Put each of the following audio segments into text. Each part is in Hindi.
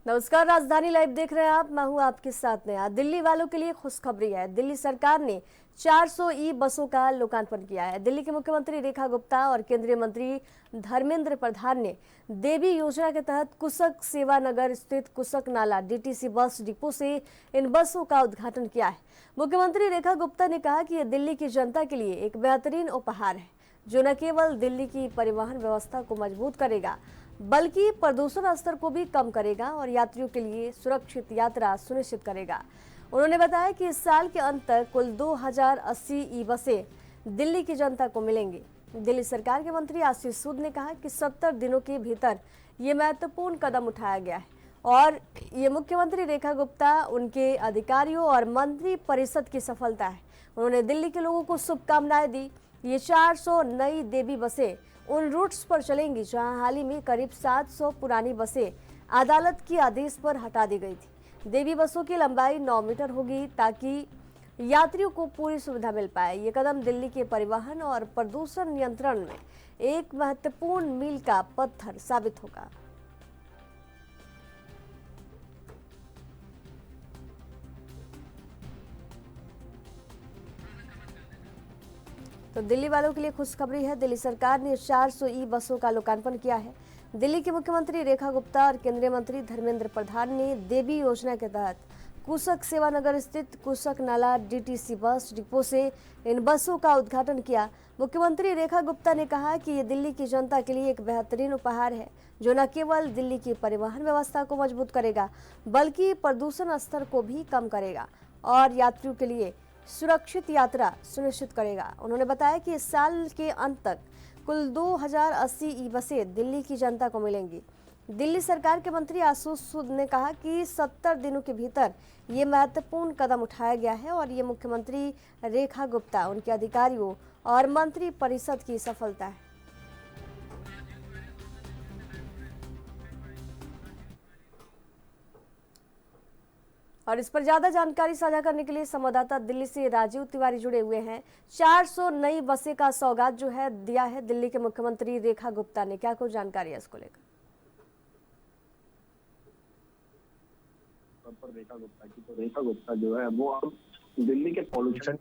नमस्कार, राजधानी लाइव देख रहे हैं आप। मैं हूं आपके साथ नया। दिल्ली वालों के लिए खुशखबरी है। दिल्ली सरकार ने 400 ई बसों का लोकार्पण किया है। दिल्ली के मुख्यमंत्री रेखा गुप्ता और केंद्रीय मंत्री धर्मेंद्र प्रधान ने देवी योजना के तहत कुसक सेवानगर स्थित कुसक नाला डीटीसी बस डिपो से इन बसों का उद्घाटन किया है। मुख्यमंत्री रेखा गुप्ता ने कहा कि यह दिल्ली की जनता के लिए एक बेहतरीन उपहार है, जो न केवल दिल्ली की परिवहन व्यवस्था को मजबूत करेगा बल्कि प्रदूषण स्तर को भी कम करेगा और यात्रियों के लिए सुरक्षित यात्रा सुनिश्चित करेगा। उन्होंने बताया कि इस साल के अंत तक कुल 2080 ई बसें दिल्ली की जनता को मिलेंगी। दिल्ली सरकार के मंत्री आशीष सूद ने कहा कि 70 दिनों के भीतर ये महत्वपूर्ण कदम उठाया गया है और ये मुख्यमंत्री रेखा गुप्ता, उनके अधिकारियों और मंत्री परिषद की सफलता है। उन्होंने दिल्ली के लोगों को शुभकामनाएं दी। ये 400 नई देवी बसें उन रूट्स पर चलेंगी जहां हाल ही में करीब 700 पुरानी बसें अदालत के आदेश पर हटा दी गई थी। देवी बसों की लंबाई 9 मीटर होगी ताकि यात्रियों को पूरी सुविधा मिल पाए। ये कदम दिल्ली के परिवहन और प्रदूषण नियंत्रण में एक महत्वपूर्ण मील का पत्थर साबित होगा। तो दिल्ली वालों के लिए खुशखबरी है। दिल्ली सरकार ने 400 ई बसों का लोकार्पण किया है। दिल्ली के मुख्यमंत्री रेखा गुप्ता और केंद्रीय मंत्री धर्मेंद्र प्रधान ने देवी योजना के तहत कुसक सेवानगर स्थित कुसक नाला डीटीसी बस डिपो से इन बसों का उद्घाटन किया। मुख्यमंत्री रेखा गुप्ता ने कहा कि ये दिल्ली की जनता के लिए एक बेहतरीन उपहार है, जो न केवल दिल्ली की परिवहन व्यवस्था को मजबूत करेगा बल्कि प्रदूषण स्तर को भी कम करेगा और यात्रियों के लिए सुरक्षित यात्रा सुनिश्चित करेगा। उन्होंने बताया कि इस साल के अंत तक कुल 2080 ई बसें दिल्ली की जनता को मिलेंगी। दिल्ली सरकार के मंत्री आशीष सूद ने कहा कि 70 दिनों के भीतर ये महत्वपूर्ण कदम उठाया गया है और ये मुख्यमंत्री रेखा गुप्ता, उनके अधिकारियों और मंत्री परिषद की सफलता है। और इस पर ज्यादा जानकारी साझा करने के लिए संवाददाता दिल्ली से राजीव तिवारी जुड़े हुए हैं। 400 नई बसें का सौगात जो है दिया है दिल्ली के मुख्यमंत्री रेखा गुप्ता ने, क्या कुछ जानकारी है इसको लेकर? रेखा गुप्ता जो है वो अब दिल्ली के पॉल्यूशन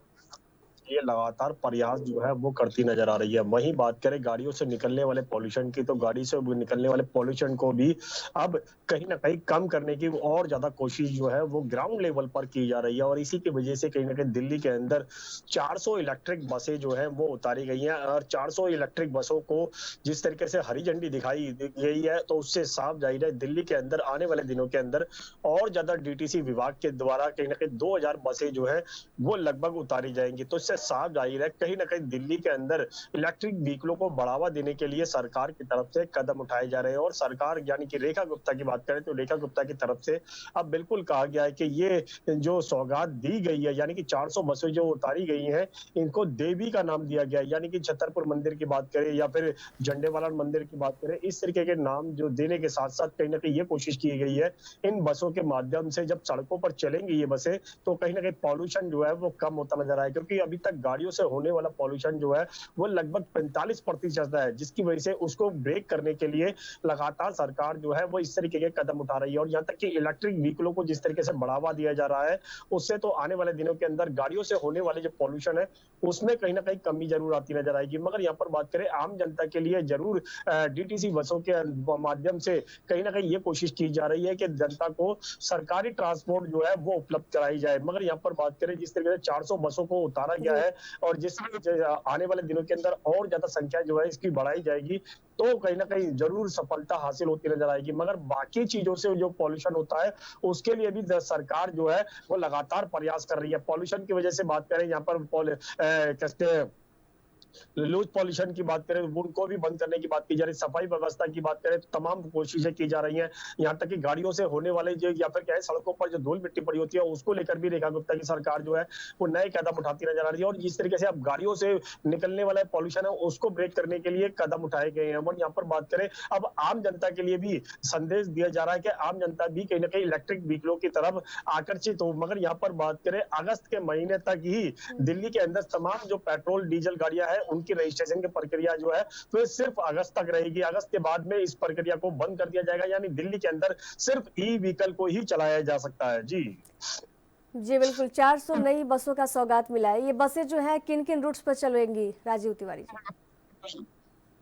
ये लगातार प्रयास जो है वो करती नजर आ रही है। वहीं बात करें गाड़ियों से निकलने वाले पॉल्यूशन की, तो गाड़ी से निकलने वाले पॉल्यूशन को भी अब कहीं ना कहीं कम करने की और ज्यादा कोशिश जो है वो ग्राउंड लेवल पर की जा रही है और इसी की वजह से कहीं ना कहीं दिल्ली के अंदर 400 इलेक्ट्रिक बसें जो है वो उतारी गई हैं और 400 इलेक्ट्रिक बसों को जिस तरीके से हरी झंडी दिखाई गई है, तो उससे साफ जाहिर है दिल्ली के अंदर आने वाले दिनों के अंदर और ज्यादा डीटीसी विभाग के द्वारा कहीं ना कहीं 2000 बसें जो है वो लगभग उतारी जाएंगी। तो साफ जाहिर है कहीं ना कहीं दिल्ली के अंदर इलेक्ट्रिक व्हीकलों को बढ़ावा देने के लिए सरकार की तरफ से कदम उठाए जा रहे हैं और सरकार यानी कि रेखा गुप्ता की बात करें तो रेखा गुप्ता की तरफ से अब बिल्कुल कहा गया है कि ये जो सौगात दी गई है यानी कि 400 बसें जो उतारी गई हैं इनको देवी का नाम दिया गया है। यानी कि छतरपुर मंदिर की बात करें या फिर झंडेवाला मंदिर की बात करें, इस तरीके के नाम जो देने के साथ साथ कहीं ना कहीं ये कोशिश की गई है इन बसों के माध्यम से जब सड़कों पर चलेंगी ये बसें तो कहीं ना कहीं पॉल्यूशन जो है वो कम होता नजर आए, क्योंकि अभी तक गाड़ियों से होने वाला पॉल्यूशन जो है वो लगभग 45% है, जिसकी वजह से उसको ब्रेक करने के लिए लगातार सरकार जो है वो इस तरीके के कदम उठा रही है। और यहाँ तक कि इलेक्ट्रिक व्हीकलों को जिस तरीके से बढ़ावा दिया जा रहा है उससे तो आने वाले दिनों के अंदर गाड़ियों से होने वाले जो पॉल्यूशन है उसमें कहीं ना कहीं कमी जरूर आती नजर आएगी। मगर यहाँ पर बात करें आम जनता के लिए जरूर डीटीसी बसों के माध्यम से कहीं ना कहीं ये कोशिश की जा रही है कि जनता को सरकारी ट्रांसपोर्ट जो है वो उपलब्ध कराई जाए। मगर यहाँ पर बात करें जिस तरीके से 400 बसों को उतारा गया है और जिस आने वाले दिनों के अंदर और ज्यादा संख्या जो है इसकी बढ़ाई जाएगी तो कहीं ना कहीं जरूर सफलता हासिल होती नजर आएगी। मगर बाकी चीजों से जो पॉल्यूशन होता है उसके लिए भी सरकार जो है वो लगातार प्रयास कर रही है। पॉल्यूशन की वजह से बात करें यहाँ पर कैसे लूज पॉल्यूशन की बात करें उनको भी बंद करने की बात की जा रही है, सफाई व्यवस्था की बात करें तो तमाम कोशिशें की जा रही हैं। यहाँ तक कि गाड़ियों से होने वाले जो या फिर क्या है सड़कों पर जो धूल मिट्टी पड़ी होती है उसको लेकर भी रेखा गुप्ता की सरकार जो है वो नए कदम उठाती नजर आ रही है और जिस तरीके से अब गाड़ियों से निकलने वाला पॉल्यूशन है उसको ब्रेक करने के लिए कदम उठाए गए हैं। और यहाँ पर बात करें अब आम जनता के लिए भी संदेश दिया जा रहा है कि आम जनता भी कहीं ना कहीं इलेक्ट्रिक व्हीकलों की तरफ आकर्षित हो। मगर यहाँ पर बात करें अगस्त के महीने तक ही दिल्ली के अंदर तमाम जो पेट्रोल डीजल गाड़ियां हैं उनकी रजिस्ट्रेशन की प्रक्रिया जो है तो ये सिर्फ अगस्त तक रहेगी। अगस्त के बाद में इस प्रक्रिया को बंद कर दिया जाएगा, यानी दिल्ली के अंदर सिर्फ ई व्हीकल को ही चलाया जा सकता है। जी जी बिल्कुल, 400 नई बसों का सौगात मिला है। ये बसें जो है किन किन रूट्स पर चलेंगी राजीव तिवारी जी?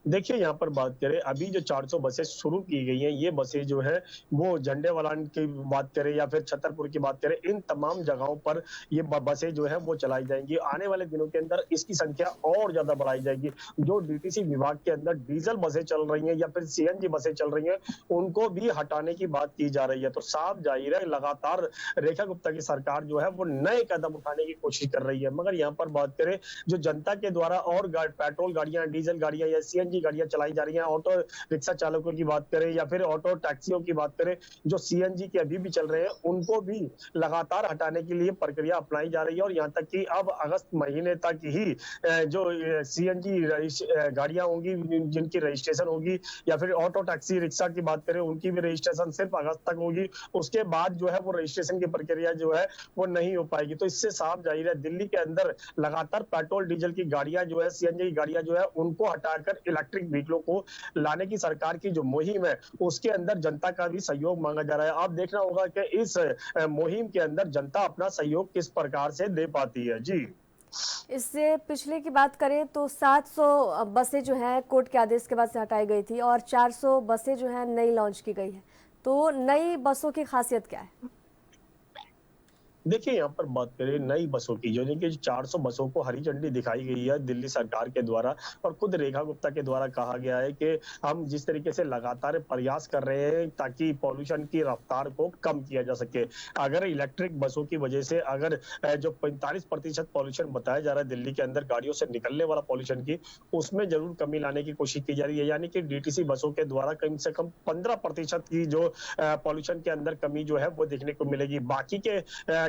देखिए, यहाँ पर बात करें, अभी जो 400 बसें शुरू की गई हैं, ये बसें जो है वो झंडेवालान की बात करें या फिर छतरपुर की बात करें, इन तमाम जगहों पर ये बसें जो है वो चलाई जाएंगी। आने वाले दिनों के अंदर इसकी संख्या और ज्यादा बढ़ाई जाएगी। जो डीटीसी विभाग के अंदर डीजल बसें चल रही हैं या फिर सीएनजी बसें चल रही हैं, उनको भी हटाने की बात की जा रही है। तो साफ जाहिर है, लगातार रेखा गुप्ता की सरकार जो है वो नए कदम उठाने की कोशिश कर रही है। मगर यहाँ पर बात करें, जो जनता के द्वारा और पेट्रोल गाड़ियां, डीजल गाड़ियां या सीएनजी गाड़ियां चलाई जा रही हैं, ऑटो रिक्शा चालकों की बात करें या फिर ऑटो टैक्सियों की बात करें, जो सीएनजी के अभी भी चल रहे हैं, उनको भी लगातार हटाने के लिए प्रक्रिया अपनाई जा रही है। और यहाँ तक कि अब अगस्त महीने तक ही जो सीएनजी गाड़ियां होंगी जिनकी रजिस्ट्रेशन होगी, या फिर ऑटो टैक्सी रिक्शा की बात करें, उनकी भी रजिस्ट्रेशन सिर्फ अगस्त तक होगी। उसके बाद जो है वो रजिस्ट्रेशन की प्रक्रिया जो है वो नहीं हो पाएगी। तो इससे साफ जाहिर है, दिल्ली के अंदर लगातार पेट्रोल डीजल की गाड़ियां जो है, सीएनजी की गाड़ियां जो है, उनको हटाकर इलेक्ट्रिक व्हीकलों को लाने की सरकार की जो मुहिम है, उसके अंदर जनता का भी सहयोग मांगा जा रहा है। आप देखना होगा कि इस मुहिम के अंदर जनता अपना सहयोग किस प्रकार से दे पाती है। जी इससे पिछले की बात करें तो 700 बसें जो हैं कोर्ट के आदेश के बाद से हटाई गई थी और 400 बसें जो हैं नई लॉन्च की गई है। तो नई बसों की खासियत क्या है? देखिए, यहाँ पर बात करें नई बसों की, जो कि 400 बसों को हरी झंडी दिखाई गई है दिल्ली सरकार के द्वारा, और खुद रेखा गुप्ता के द्वारा कहा गया है कि हम जिस तरीके से लगातार प्रयास कर रहे हैं ताकि पॉल्यूशन की रफ्तार को कम किया जा सके। अगर इलेक्ट्रिक बसों की वजह से अगर जो 45% पॉल्यूशन बताया जा रहा है दिल्ली के अंदर गाड़ियों से निकलने वाला पॉल्यूशन की, उसमें जरूर कमी लाने की कोशिश की जा रही है। यानी कि डीटीसी बसों के द्वारा कम से कम 15% की जो पॉल्यूशन के अंदर कमी जो है वो देखने को मिलेगी। बाकी के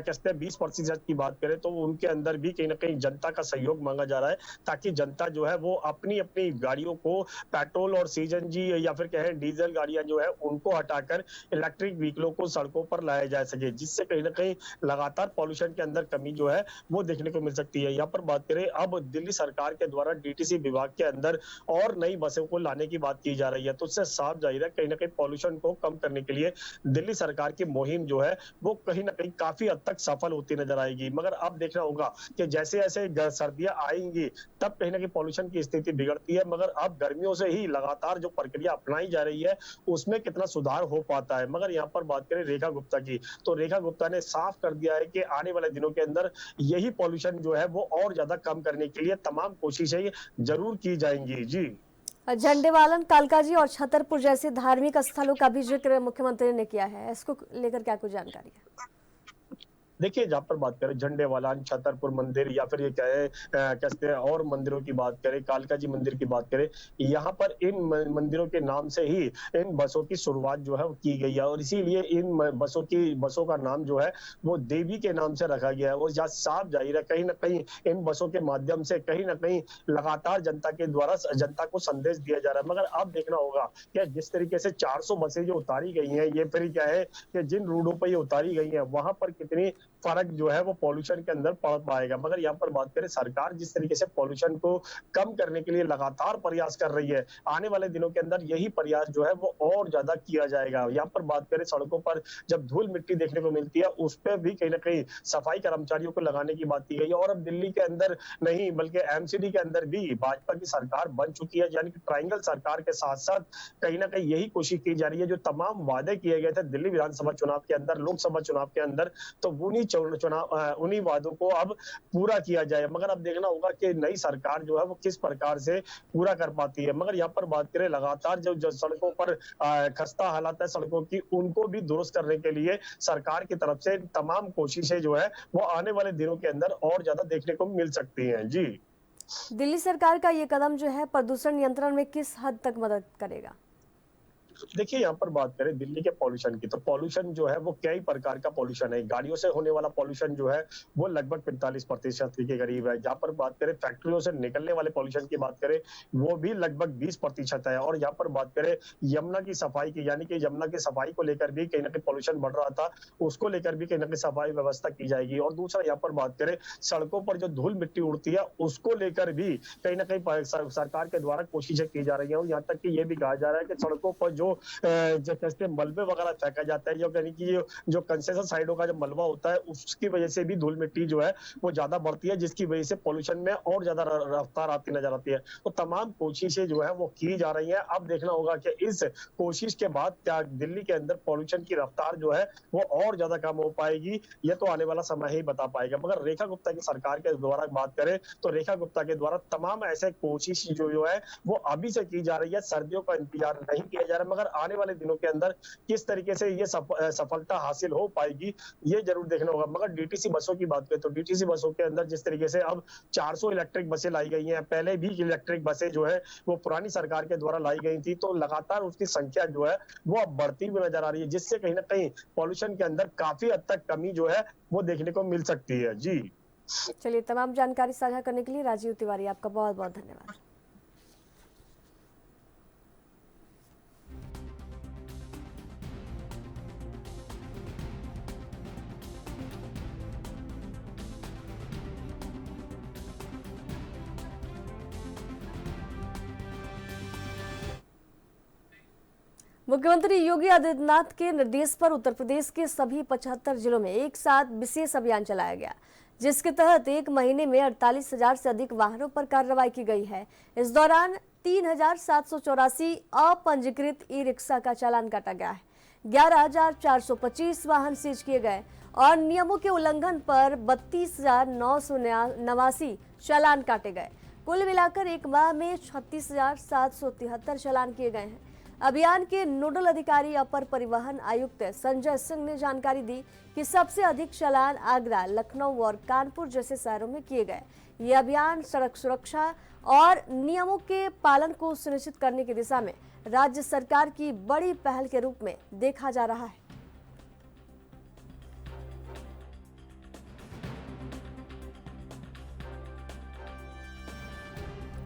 कहते हैं 20% की बात करें तो उनके अंदर भी कहीं ना कहीं जनता का सहयोग मांगा जा रहा है, ताकि जनता जो है वो अपनी अपनी गाड़ियों को पेट्रोल और सीएनजी या फिर कहें डीजल गाड़ियां जो है उनको हटाकर इलेक्ट्रिक व्हीकलों को सड़कों पर लाया जा सके, जिससे कहीं ना कहीं लगातार पॉल्यूशन के अंदर कमी जो है वो देखने को मिल सकती है। यहाँ पर बात करें, अब दिल्ली सरकार के द्वारा डीटीसी विभाग के अंदर और नई बसों को लाने की बात की जा रही है। तो उससे साफ जाहिर है, कहीं ना कहीं पॉल्यूशन को कम करने के लिए दिल्ली सरकार की मुहिम जो है वो कहीं ना कहीं काफी हद तक सफल होती नजर आएगी। मगर अब देखना होगा कि जैसे जैसे सर्दियां आएंगी तब कहीं ना कहीं पॉल्यूशन की स्थिति बिगड़ती है। मगर अब गर्मियों से ही लगातार जो प्रक्रिया अपनाई जा रही है उसमें कितना सुधार हो पाता है। मगर यहाँ पर बात करें रेखा गुप्ता की, तो रेखा गुप्ता ने साफ कर दिया है कि आने वाले दिनों के अंदर यही पॉल्यूशन जो है वो और ज्यादा कम करने के लिए तमाम कोशिशें जरूर की जाएंगी। जी झंडेवालन, कालकाजी और छतरपुर जैसे धार्मिक स्थलों का भी जिक्र मुख्यमंत्री ने किया है। इसको लेकर क्या कुछ जानकारी है? देखिए, जहाँ पर बात करें झंडेवालान, छतरपुर मंदिर या फिर ये कहते हैं और मंदिरों की बात करें, कालका जी मंदिर की बात करें, यहाँ पर इन मंदिरों के नाम से ही इन बसों की शुरुआत जो है वो की गई है, और इसीलिए इन बसों का नाम जो है वो देवी के नाम से रखा गया है। और जहाँ साफ जाहिर है, कहीं ना कहीं इन बसों के माध्यम से कहीं ना कहीं लगातार जनता के द्वारा जनता को संदेश दिया जा रहा है। मगर अब देखना होगा कि जिस तरीके से 400 बसें जो उतारी गई हैं, ये फिर क्या है कि जिन रूटों पर ये उतारी गई हैं वहां पर कितनी फर्क जो है वो पॉल्यूशन के अंदर पड़ पाएगा। मगर यहाँ पर बात करें, सरकार जिस तरीके से पॉल्यूशन को कम करने के लिए लगातार प्रयास कर रही है, आने वाले दिनों के अंदर यही प्रयास जो है वो और ज्यादा किया जाएगा। यहाँ पर बात करें, सड़कों पर जब धूल मिट्टी देखने को मिलती है उस पर भी कहीं ना कहीं सफाई कर्मचारियों को लगाने की बात की गई है। और अब दिल्ली के अंदर नहीं बल्कि एमसीडी के अंदर भी भाजपा की सरकार बन चुकी है, यानी कि ट्रायंगल सरकार के साथ साथ कहीं ना कहीं यही कोशिश की जा रही है, जो तमाम वादे किए गए थे दिल्ली विधानसभा चुनाव के अंदर, लोकसभा चुनाव के अंदर, तो उन्हीं वादों को अब पूरा किया जाए। मगर अब देखना होगा कि नई सरकार जो है वो किस प्रकार से पूरा कर पाती है। मगर यहाँ पर बात करें, लगातार जो सड़कों पर खस्ता हालत है सड़कों की, उनको भी दुरुस्त करने के लिए सरकार की तरफ से तमाम कोशिशें जो है वो आने वाले दिनों के अंदर और ज्यादा देखने को मिल सकती हैं। जी दिल्ली सरकार का ये कदम जो है प्रदूषण नियंत्रण में किस हद तक मदद करेगा? देखिए यहाँ पर बात करें दिल्ली के पॉल्यूशन की, तो पॉल्यूशन जो है वो कई प्रकार का पॉल्यूशन है। गाड़ियों से होने वाला पॉल्यूशन जो है वो लगभग 45% के करीब है। जहाँ पर बात करें फैक्ट्रियों से निकलने वाले पॉल्यूशन की बात करें, वो भी लगभग 20% है। और यहाँ पर बात करें यमुना की सफाई की, यानी कि यमुना की सफाई को लेकर भी कहीं ना कहीं पॉल्यूशन बढ़ रहा था, उसको लेकर भी कहीं ना कहीं सफाई व्यवस्था की जाएगी। और दूसरा यहाँ पर बात करें सड़कों पर जो धूल मिट्टी उड़ती है उसको लेकर भी कहीं ना कहीं सरकार के द्वारा कोशिशें की जा रही है। और यहाँ तक कि ये भी कहा जा रहा है कि सड़कों पर जो कहते हैं मलबे वगैरह फेंका जाता है, यानी कि जो कंसेशन साइडों का जो मलबा होता है उसकी वजह से भी धूल मिट्टी जो है वो ज्यादा बढ़ती है, जिसकी वजह से पॉल्यूशन में और ज्यादा रफ्तार आती नजर आती है। तो तमाम कोशिशें जो है वो की जा रही है। अब देखना होगा कि इस कोशिश के बाद क्या दिल्ली के अंदर पॉल्यूशन की रफ्तार जो है वो और ज्यादा कम हो पाएगी, ये तो आने वाला समय ही बता पाएगा। मगर रेखा गुप्ता की सरकार के द्वारा बात करें तो रेखा गुप्ता के द्वारा तमाम ऐसे कोशिश जो है वो अभी से की जा रही है। सर्दियों का इंतजार नहीं किया जा रहा, मगर आने वाले दिनों के अंदर किस तरीके से ये सफलता हासिल हो पाएगी ये जरूर देखना होगा। मगर डीटीसी बसों की बात करें तो डीटीसी बसों के अंदर जिस तरीके से अब 400 इलेक्ट्रिक बसें लाई गई हैं, पहले भी इलेक्ट्रिक बसें जो है वो पुरानी सरकार के द्वारा लाई गई थी, तो लगातार उसकी संख्या जो है वो अब बढ़ती हुई नजर आ रही है, जिससे कहीं ना कहीं पॉल्यूशन के अंदर काफी हद तक कमी जो है वो देखने को मिल सकती है। जी चलिए, तमाम जानकारी साझा करने के लिए राजीव तिवारी आपका बहुत बहुत धन्यवाद। मुख्यमंत्री योगी आदित्यनाथ के निर्देश पर उत्तर प्रदेश के सभी 75 जिलों में एक साथ विशेष अभियान चलाया गया, जिसके तहत एक महीने में 48,000 से अधिक वाहनों पर कार्रवाई की गई है। इस दौरान 3,784 अपंजीकृत ई रिक्शा का चालान काटा गया है, 11,425 वाहन सीज किए गए और नियमों के उल्लंघन पर 32,989 चालान काटे गए। कुल मिलाकर एक माह में 36,773 चालान किए गए हैं। अभियान के नोडल अधिकारी अपर परिवहन आयुक्त संजय सिंह ने जानकारी दी कि सबसे अधिक चालान आगरा, लखनऊ और कानपुर जैसे शहरों में किए गए। ये अभियान सड़क सुरक्षा और नियमों के पालन को सुनिश्चित करने की दिशा में राज्य सरकार की बड़ी पहल के रूप में देखा जा रहा है।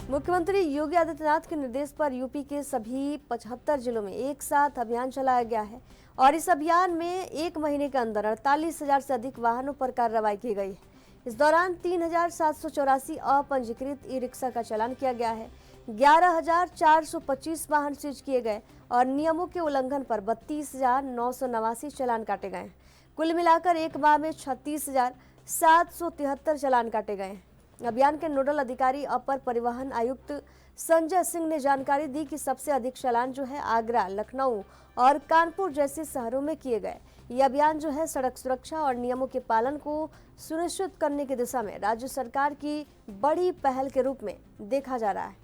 मुख्यमंत्री योगी आदित्यनाथ के निर्देश पर यूपी के सभी 75 जिलों में एक साथ अभियान चलाया गया है और इस अभियान में एक महीने के अंदर 48,000 से अधिक वाहनों पर कार्रवाई की गई है। इस दौरान 3,784 अपंजीकृत ई रिक्शा का चालान किया गया है, 11,425 वाहन सीज किए गए और नियमों के उल्लंघन पर 32,989 चालान काटे गए हैं। कुल मिलाकर एक माह में 36,773 चालान काटे गए हैं। अभियान के नोडल अधिकारी अपर परिवहन आयुक्त संजय सिंह ने जानकारी दी कि सबसे अधिक चालान जो है आगरा, लखनऊ और कानपुर जैसे शहरों में किए गए। ये अभियान जो है सड़क सुरक्षा और नियमों के पालन को सुनिश्चित करने की दिशा में राज्य सरकार की बड़ी पहल के रूप में देखा जा रहा है।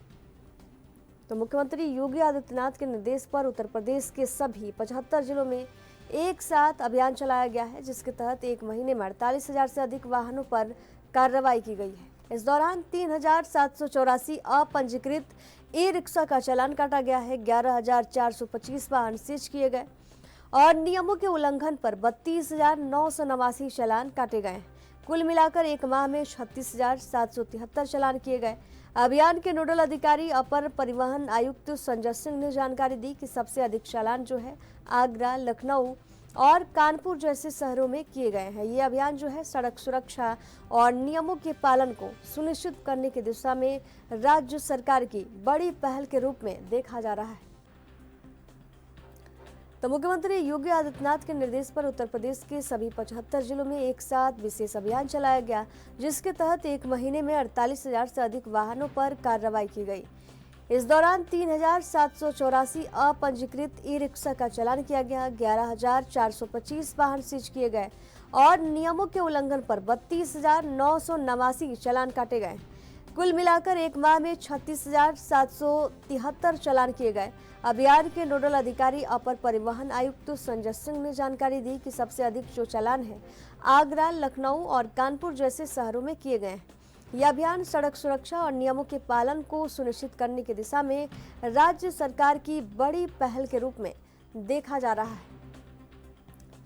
तो मुख्यमंत्री योगी आदित्यनाथ के निर्देश पर उत्तर प्रदेश के सभी 75 जिलों में एक साथ अभियान चलाया गया है, जिसके तहत एक महीने में 48,000 से अधिक वाहनों पर कार्रवाई की गई है। इस दौरान 3,784 अपंजीकृत ई रिक्शा का चालान काटा गया है, 11,425 वाहन सीज किए गए और नियमों के उल्लंघन पर 32,989 चालान काटे गए। कुल मिलाकर एक माह में 36,773 चालान किए गए। अभियान के नोडल अधिकारी अपर परिवहन आयुक्त संजय सिंह ने जानकारी दी कि सबसे अधिक चालान जो है आगरा, लखनऊ और कानपुर जैसे शहरों में किए गए हैं। ये अभियान जो है सड़क सुरक्षा और नियमों के पालन को सुनिश्चित करने की दिशा में राज्य सरकार की बड़ी पहल के रूप में देखा जा रहा है। तो मुख्यमंत्री योगी आदित्यनाथ के निर्देश पर उत्तर प्रदेश के सभी 75 जिलों में एक साथ विशेष अभियान चलाया गया, जिसके तहत एक महीने में 48,000 से अधिक वाहनों पर कार्रवाई की गई। इस दौरान 3,784 अपंजीकृत ई रिक्शा का चालान किया गया, 11,425 वाहन सीज किए गए और नियमों के उल्लंघन पर 32,989 चालान काटे गए। कुल मिलाकर एक माह में 36,773 चालान किए गए। अभियान के नोडल अधिकारी अपर परिवहन आयुक्त संजय सिंह ने जानकारी दी कि सबसे अधिक जो चालान है आगरा, लखनऊ और कानपुर जैसे शहरों में किए गए हैं। यह अभियान सड़क सुरक्षा और नियमों के पालन को सुनिश्चित करने की दिशा में राज्य सरकार की बड़ी पहल के रूप में देखा जा रहा है।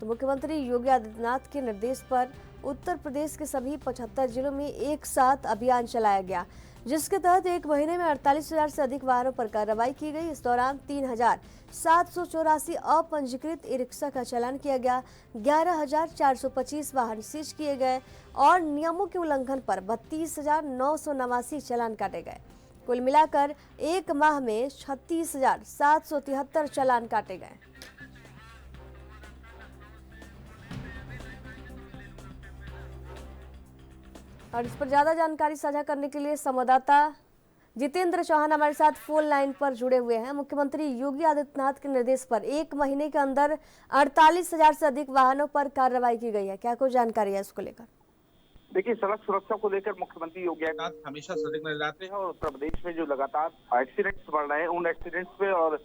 तो मुख्यमंत्री योगी आदित्यनाथ के निर्देश पर उत्तर प्रदेश के सभी 75 जिलों में एक साथ अभियान चलाया गया, जिसके तहत एक महीने में 48,000 से अधिक वाहनों पर कार्रवाई की गई। इस दौरान 3,784 अपंजीकृत ई रिक्शा का चालान किया गया, 11,425 वाहन सीज किए गए और नियमों के उल्लंघन पर 32,989 चालान काटे गए। कुल मिलाकर एक माह में 36,773 चालान काटे गए। और इस पर ज्यादा जानकारी साझा करने के लिए संवाददाता जितेंद्र चौहान हमारे साथ फोन लाइन पर जुड़े हुए हैं। मुख्यमंत्री योगी आदित्यनाथ के निर्देश पर एक महीने के अंदर 48,000 से अधिक वाहनों पर कार्रवाई की गई है, क्या कोई जानकारी है इसको लेकर? देखिए, सड़क सुरक्षा को लेकर मुख्यमंत्री योगी आदित्यनाथ हमेशा सजग नजर आते हैं और उत्तर प्रदेश में जो लगातार एक्सीडेंट्स बढ़ रहे हैं उन एक्सीडेंट्स पे और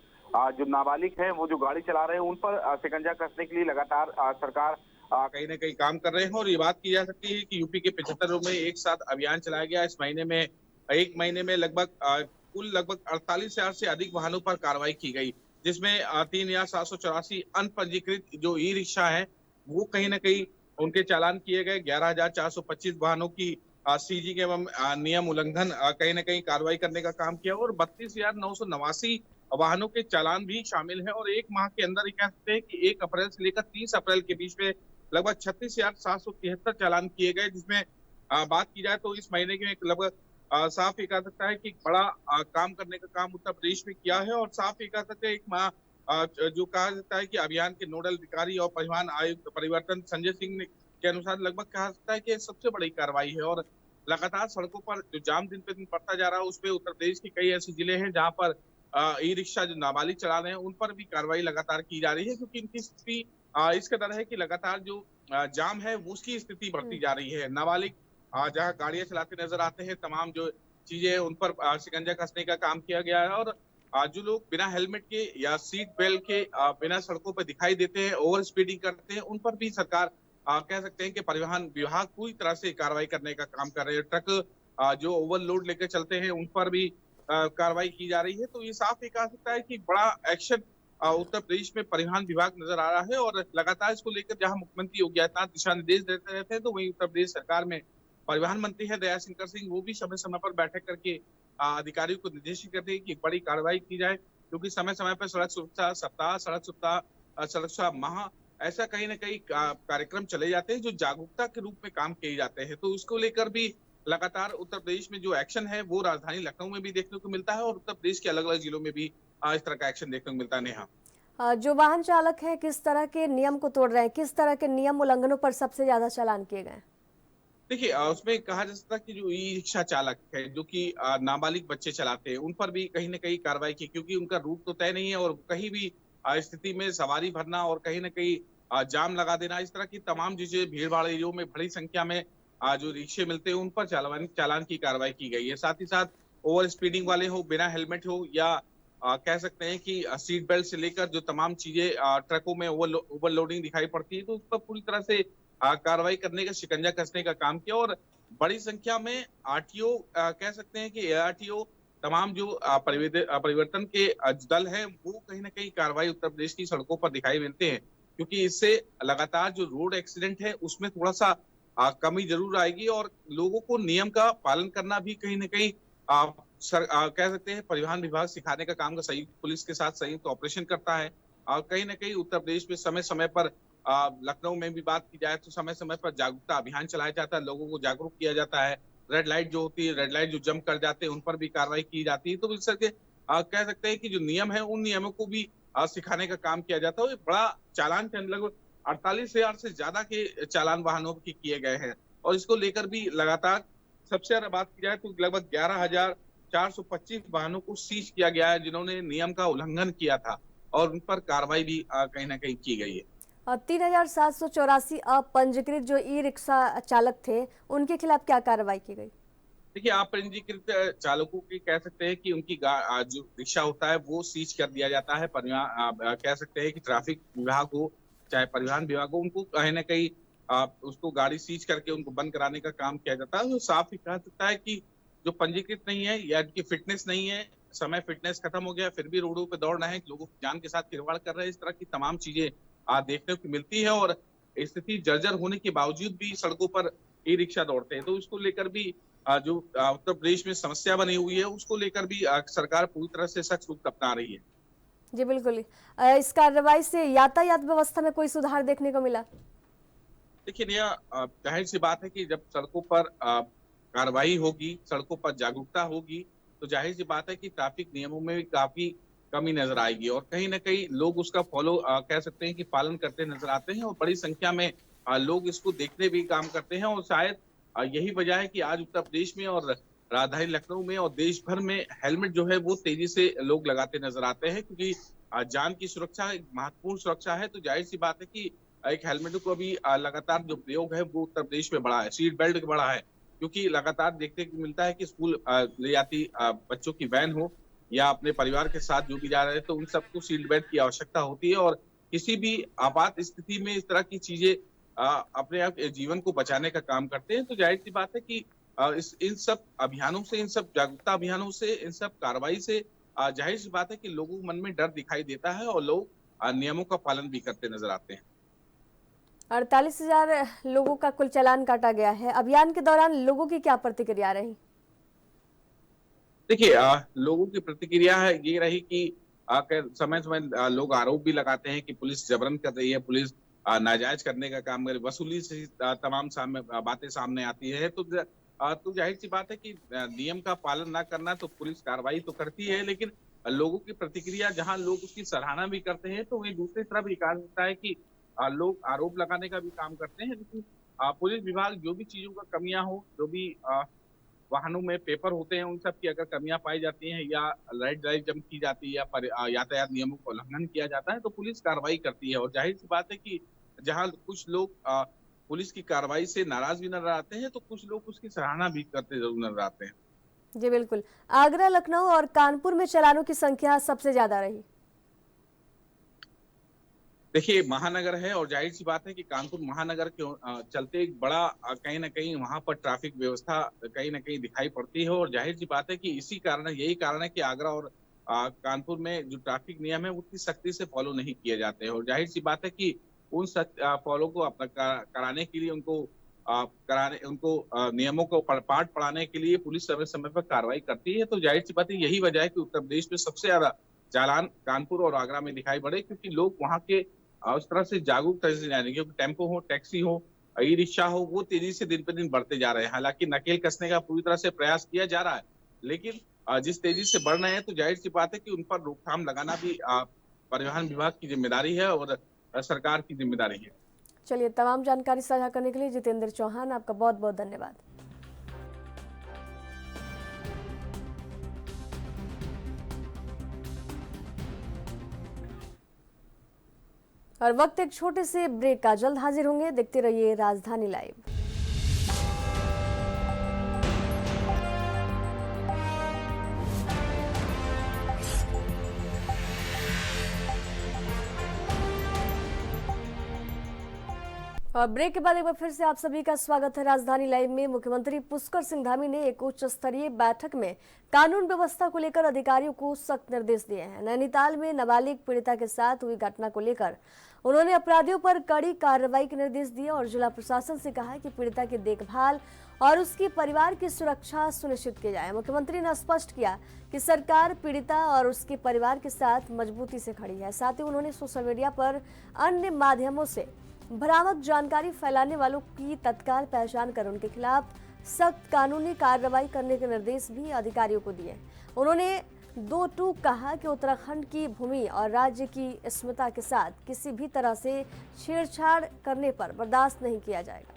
जो नाबालिग हैं वो जो गाड़ी चला रहे हैं उन पर शिकंजा कसने के लिए लगातार सरकार कहीं ना कहीं काम कर रहे हैं। और ये बात की जा सकती है कि यूपी के 75 जिलों में एक साथ अभियान चलाया गया। इस महीने में एक महीने में कुल लगभग 48,000 से अधिक वाहनों पर कार्रवाई की गई, जिसमें 3,784 अनपंजीकृत जो ई रिक्शा है वो कहीं ना कहीं उनके चालान किए गए। 11,425 वाहनों की सीजी के एवं नियम उल्लंघन कहीं ना कहीं कार्रवाई करने का काम किया और 32,989 वाहनों के चालान भी शामिल है। और एक माह के अंदर कह सकते हैं कि 1 अप्रैल से लेकर 30 अप्रैल के बीच में लगभग 36,773 चालान किए गए, जिसमें बात की जाए तो इस महीने के लगभग साफ ये कह सकता है कि बड़ा काम करने का काम उत्तर प्रदेश में किया है। और साफ ये कह सकते हैं एक माह जो कहा जाता है कि अभियान के नोडल अधिकारी और परिवहन आयुक्त परिवर्तन संजय सिंह के अनुसार लगभग कहा सकता है कि सबसे बड़ी कार्रवाई है। और लगातार सड़कों पर जो जाम दिन पे दिन बढ़ता जा रहा है उसपे उत्तर प्रदेश के कई ऐसे जिले हैं जहाँ पर ई रिक्शा जो नाबालिग चला रहे हैं उन पर भी कार्रवाई लगातार की जा रही है, क्योंकि इनकी स्थिति इस कदर है कि लगातार जो जाम है उसकी स्थिति बढ़ती जा रही है। नाबालिग जहाँ गाड़ियां चलाते नजर आते हैं, तमाम जो चीजें हैं उन पर शिकंजा कसने का काम किया गया है। और जो लोग बिना हेलमेट के या सीट बेल्ट के बिना सड़कों पर दिखाई देते हैं, ओवर स्पीडिंग करते हैं, उन पर भी सरकार कह सकते हैं कि परिवहन विभाग पूरी तरह से कार्रवाई करने का काम कर रहे हैं। ट्रक जो ओवरलोड लेकर चलते हैं उन पर भी कार्रवाई की जा रही है। तो ये साफ ये कह सकता है कि बड़ा एक्शन उत्तर प्रदेश में परिवहन विभाग नजर आ रहा है। और लगातार इसको लेकर जहां मुख्यमंत्री योगी आदित्यनाथ दिशा निर्देश देते रहते हैं, तो वहीं उत्तर प्रदेश सरकार में परिवहन मंत्री है दया शंकर सिंह, वो भी समय समय पर बैठक करके अधिकारियों को निर्देशित करते हैं कि बड़ी कार्रवाई की जाए, क्योंकि समय समय पर सड़क सुरक्षा सप्ताह, सड़क सुरक्षा माह ऐसा कहीं ना कहीं कार्यक्रम चले जाते हैं जो जागरूकता के रूप में काम किए जाते हैं। तो उसको लेकर भी लगातार उत्तर प्रदेश में जो एक्शन है वो राजधानी लखनऊ में भी देखने को मिलता है और उत्तर प्रदेश के अलग अलग जिलों में भी इस तरह का एक्शन देखने को मिलता है। नेहा, जो वाहन चालक है किस तरह के नियम को तोड़ रहे हैं, किस तरह के नियम उल्लंघनों पर सबसे ज्यादा चालान किए गए? देखिए, उसमें कहा जा सकता है कि जो ई रिक्शा चालक है जो कि नाबालिग बच्चे चलाते हैं उन पर भी कहीं ना कहीं कार्रवाई की, क्योंकि उनका रूट तो तय नहीं है और कहीं भी स्थिति में सवारी भरना और कहीं ना कहीं जाम लगा देना, इस तरह की तमाम चीजें भीड़ भाड़ एरियो में बड़ी संख्या में जो रिक्शे मिलते हैं उन पर चालान की कार्रवाई की गई है। साथ ही साथ ओवर स्पीडिंग वाले हो, बिना हेलमेट हो, या कह सकते हैं कि सीट बेल्ट से लेकर जो तमाम चीजें ट्रकों में ओवरलोडिंग दिखाई पड़ती है, तो उस पर पूरी तरह से कार्रवाई करने का, शिकंजा कसने का काम किया। और बड़ी संख्या में आरटीओ कह सकते हैं कि एआरटीओ तमाम जो परिवर्तन के दल हैं वो कहीं ना कहीं कार्रवाई उत्तर प्रदेश की सड़कों पर दिखाई मिलते हैं, क्योंकि इससे लगातार जो रोड एक्सीडेंट है उसमें थोड़ा सा कमी जरूर आएगी और लोगों को नियम का पालन करना भी कहीं ना कहीं कह सकते हैं परिवहन विभाग सिखाने का काम का संयुक्त पुलिस के साथ संयुक्त ऑपरेशन करता है। और कहीं ना कहीं उत्तर प्रदेश में समय समय पर लखनऊ में भी बात की जाए तो समय समय पर जागरूकता अभियान चलाया जाता है, लोगों को जागरूक किया जाता है। रेड लाइट जो होती है, रेड लाइट जो जंप कर जाते हैं उन पर भी कार्रवाई की जाती है। तो इस तरह के कह सकते हैं कि जो नियम है उन नियमों को भी सिखाने का काम किया जाता है। बड़ा चालान लगभग 48,000 से ज्यादा के चालान वाहनों के किए गए हैं और इसको लेकर भी लगातार सबसे ज्यादा बात की जाए तो लगभग 11,425 वाहनों को सीज किया गया है जिन्होंने नियम का उल्लंघन किया था और उन पर कार्रवाई भी कहीं ना कहीं की गई है। और 3,784 अपंजीकृत जो ई रिक्शा चालक थे उनके खिलाफ क्या कार्रवाई की गई? देखिए, अपंजीकृत चालकों की कह सकते हैं कि उनकी जो रिक्शा होता है वो सीज कर दिया जाता है। कह सकते हैं कि ट्रैफिक विभाग हो चाहे परिवहन विभाग हो, उनको कहीं ना कहीं उसको गाड़ी सीज करके उनको बंद कराने का काम किया जाता है। तो साफ ही कहा जाता है कि जो पंजीकृत नहीं है या इनकी फिटनेस नहीं है, समय फिटनेस खत्म हो गया, फिर भी रोडों पे दौड़ रहे हैं, लोगों की जान के साथ खिलवाड़ कर रहे हैं, इस तरह की तमाम चीजें देखने को मिलती है। और स्थिति जर्जर होने के बावजूद भी सड़कों पर ई रिक्शा दौड़ते हैं। तो उसको लेकर भी जो उत्तर प्रदेश में समस्या बनी हुई है, उसको लेकर भी सरकार पूरी तरह से सख्त रुख अपना रही है। जी बिल्कुल। इस कार्रवाई से यातायात व्यवस्था में कोई सुधार देखने को मिला? देखिए, यह जाहिर सी बात है कि जब सड़कों पर कार्रवाई होगी, सड़कों पर जागरूकता होगी, तो जाहिर सी बात है कि ट्रैफिक नियमों में भी काफी कमी नजर आएगी और कहीं ना कहीं लोग उसका फॉलो कह सकते हैं कि पालन करते नजर आते हैं और बड़ी संख्या में लोग इसको देखने भी काम करते हैं। और शायद यही वजह है कि आज उत्तर प्रदेश में और राजधानी लखनऊ में और देश भर में हेलमेट जो है वो तेजी से लोग लगाते नजर आते हैं, क्योंकि जान की सुरक्षा एक महत्वपूर्ण सुरक्षा है। तो जाहिर सी बात है कि एक हेलमेट को अभी लगातार जो प्रयोग है वो उत्तर प्रदेश में बढ़ा है, सीट बेल्ट बढ़ा है, क्योंकि लगातार देखने को मिलता है कि स्कूल ले जाती बच्चों की वैन हो या अपने परिवार के साथ जो भी जा रहे हैं, तो उन सबको सीट बेल्ट की आवश्यकता होती है। और किसी भी आपात स्थिति में इस तरह की चीजें अपने आप जीवन को बचाने का काम करते हैं। तो जाहिर सी बात है कि इन सब अभियानों से, इन सब जागरूकता अभियानों से, इन सब कार्रवाई से जाहिर सी बात है कि लोगों के मन में डर दिखाई देता है और लोग नियमों का पालन भी करते नजर आते हैं। 48,000 लोगों का कुल चालान काटा गया है। अभियान के दौरान लोगों की क्या प्रतिक्रिया रही? देखिए, लोगों की प्रतिक्रिया है ये रही कि समय समय लोग आरोप भी लगाते हैं कि पुलिस जबरन कर रही है, पुलिस नाजायज करने का काम कर, वसूली से तमाम बातें सामने आती है। तो जाहिर सी बात है कि नियम का पालन ना करना, तो पुलिस कार्रवाई तो करती है, लेकिन लोगों की प्रतिक्रिया, जहां लोग उसकी सराहना भी करते हैं, तो वही दूसरी तरफ ये कहा जाता है कि लोग आरोप लगाने का भी काम करते हैं। लेकिन पुलिस विभाग जो भी चीजों का कमियां हो, जो भी वाहनों में पेपर होते हैं, उन सब की अगर कमियां पाई जाती हैं या रेड ड्राइव जम की जाती है या यातायात नियमों का उल्लंघन किया जाता है, तो पुलिस कार्रवाई करती है। और जाहिर सी बात है कि जहां कुछ लोग पुलिस की कार्रवाई से नाराज भी नजर आते हैं, तो कुछ लोग उसकी सराहना भी करते जरूर नजर आते हैं। जी बिल्कुल। आगरा, लखनऊ और कानपुर में चालानों की संख्या सबसे ज्यादा रही। देखिए, महानगर है और जाहिर सी बात है कि कानपुर महानगर के चलते एक बड़ा कहीं ना कहीं वहां पर ट्रैफिक व्यवस्था कहीं ना कहीं दिखाई पड़ती है। और जाहिर सी बात है कि यही कारण है कि आगरा और कानपुर में जो ट्रैफिक नियम है उतनी सख्ती से फॉलो नहीं किए जाते हैं। और जाहिर सी बात है कि उन फॉलो को कराने के लिए उनको नियमों को पाठ पढ़ाने के लिए पुलिस समय समय पर कार्रवाई करती है। तो जाहिर सी बात है यही वजह है कि उत्तर प्रदेश में सबसे ज्यादा चालान कानपुर और आगरा में दिखाई पड़े, क्योंकि लोग वहां के उस तरह से जागरूक तरह से जाने, क्योंकि टेम्पो हो, टैक्सी हो, ई रिक्शा हो, वो तेजी से दिन पे दिन बढ़ते जा रहे हैं। हालांकि नकेल कसने का पूरी तरह से प्रयास किया जा रहा है, लेकिन जिस तेजी से बढ़ रहे हैं, तो जाहिर सी बात है कि उन पर रोकथाम लगाना भी परिवहन विभाग की जिम्मेदारी है और सरकार की जिम्मेदारी है। चलिए, तमाम जानकारी साझा करने के लिए जितेंद्र चौहान, आपका बहुत बहुत धन्यवाद। और वक्त एक छोटे से ब्रेक का, जल्द हाजिर होंगे। देखते रहिए राजधानी लाइव। और ब्रेक के बाद एक बार फिर से आप सभी का स्वागत है राजधानी लाइव में। मुख्यमंत्री पुष्कर सिंह धामी ने एक उच्च स्तरीय बैठक में कानून व्यवस्था को लेकर अधिकारियों को सख्त निर्देश दिए हैं। नैनीताल में नाबालिग पीड़िता के साथ हुई घटना को लेकर उन्होंने अपराधियों पर कड़ी कार्रवाई के निर्देश दिए और जिला प्रशासन से कहा कि पीड़िता की देखभाल और उसके परिवार की सुरक्षा सुनिश्चित की जाए। मुख्यमंत्री ने स्पष्ट किया कि सरकार पीड़िता और उसके परिवार के साथ मजबूती से खड़ी है। साथ ही उन्होंने सोशल मीडिया पर अन्य माध्यमों से भ्रामक जानकारी फैलाने वालों की तत्काल पहचान कर उनके खिलाफ सख्त कानूनी कार्रवाई करने के निर्देश भी अधिकारियों को दिए। उन्होंने 2 टूक कहा कि उत्तराखंड की भूमि और राज्य की अस्मिता के साथ किसी भी तरह से छेड़छाड़ करने पर बर्दाश्त नहीं किया जाएगा।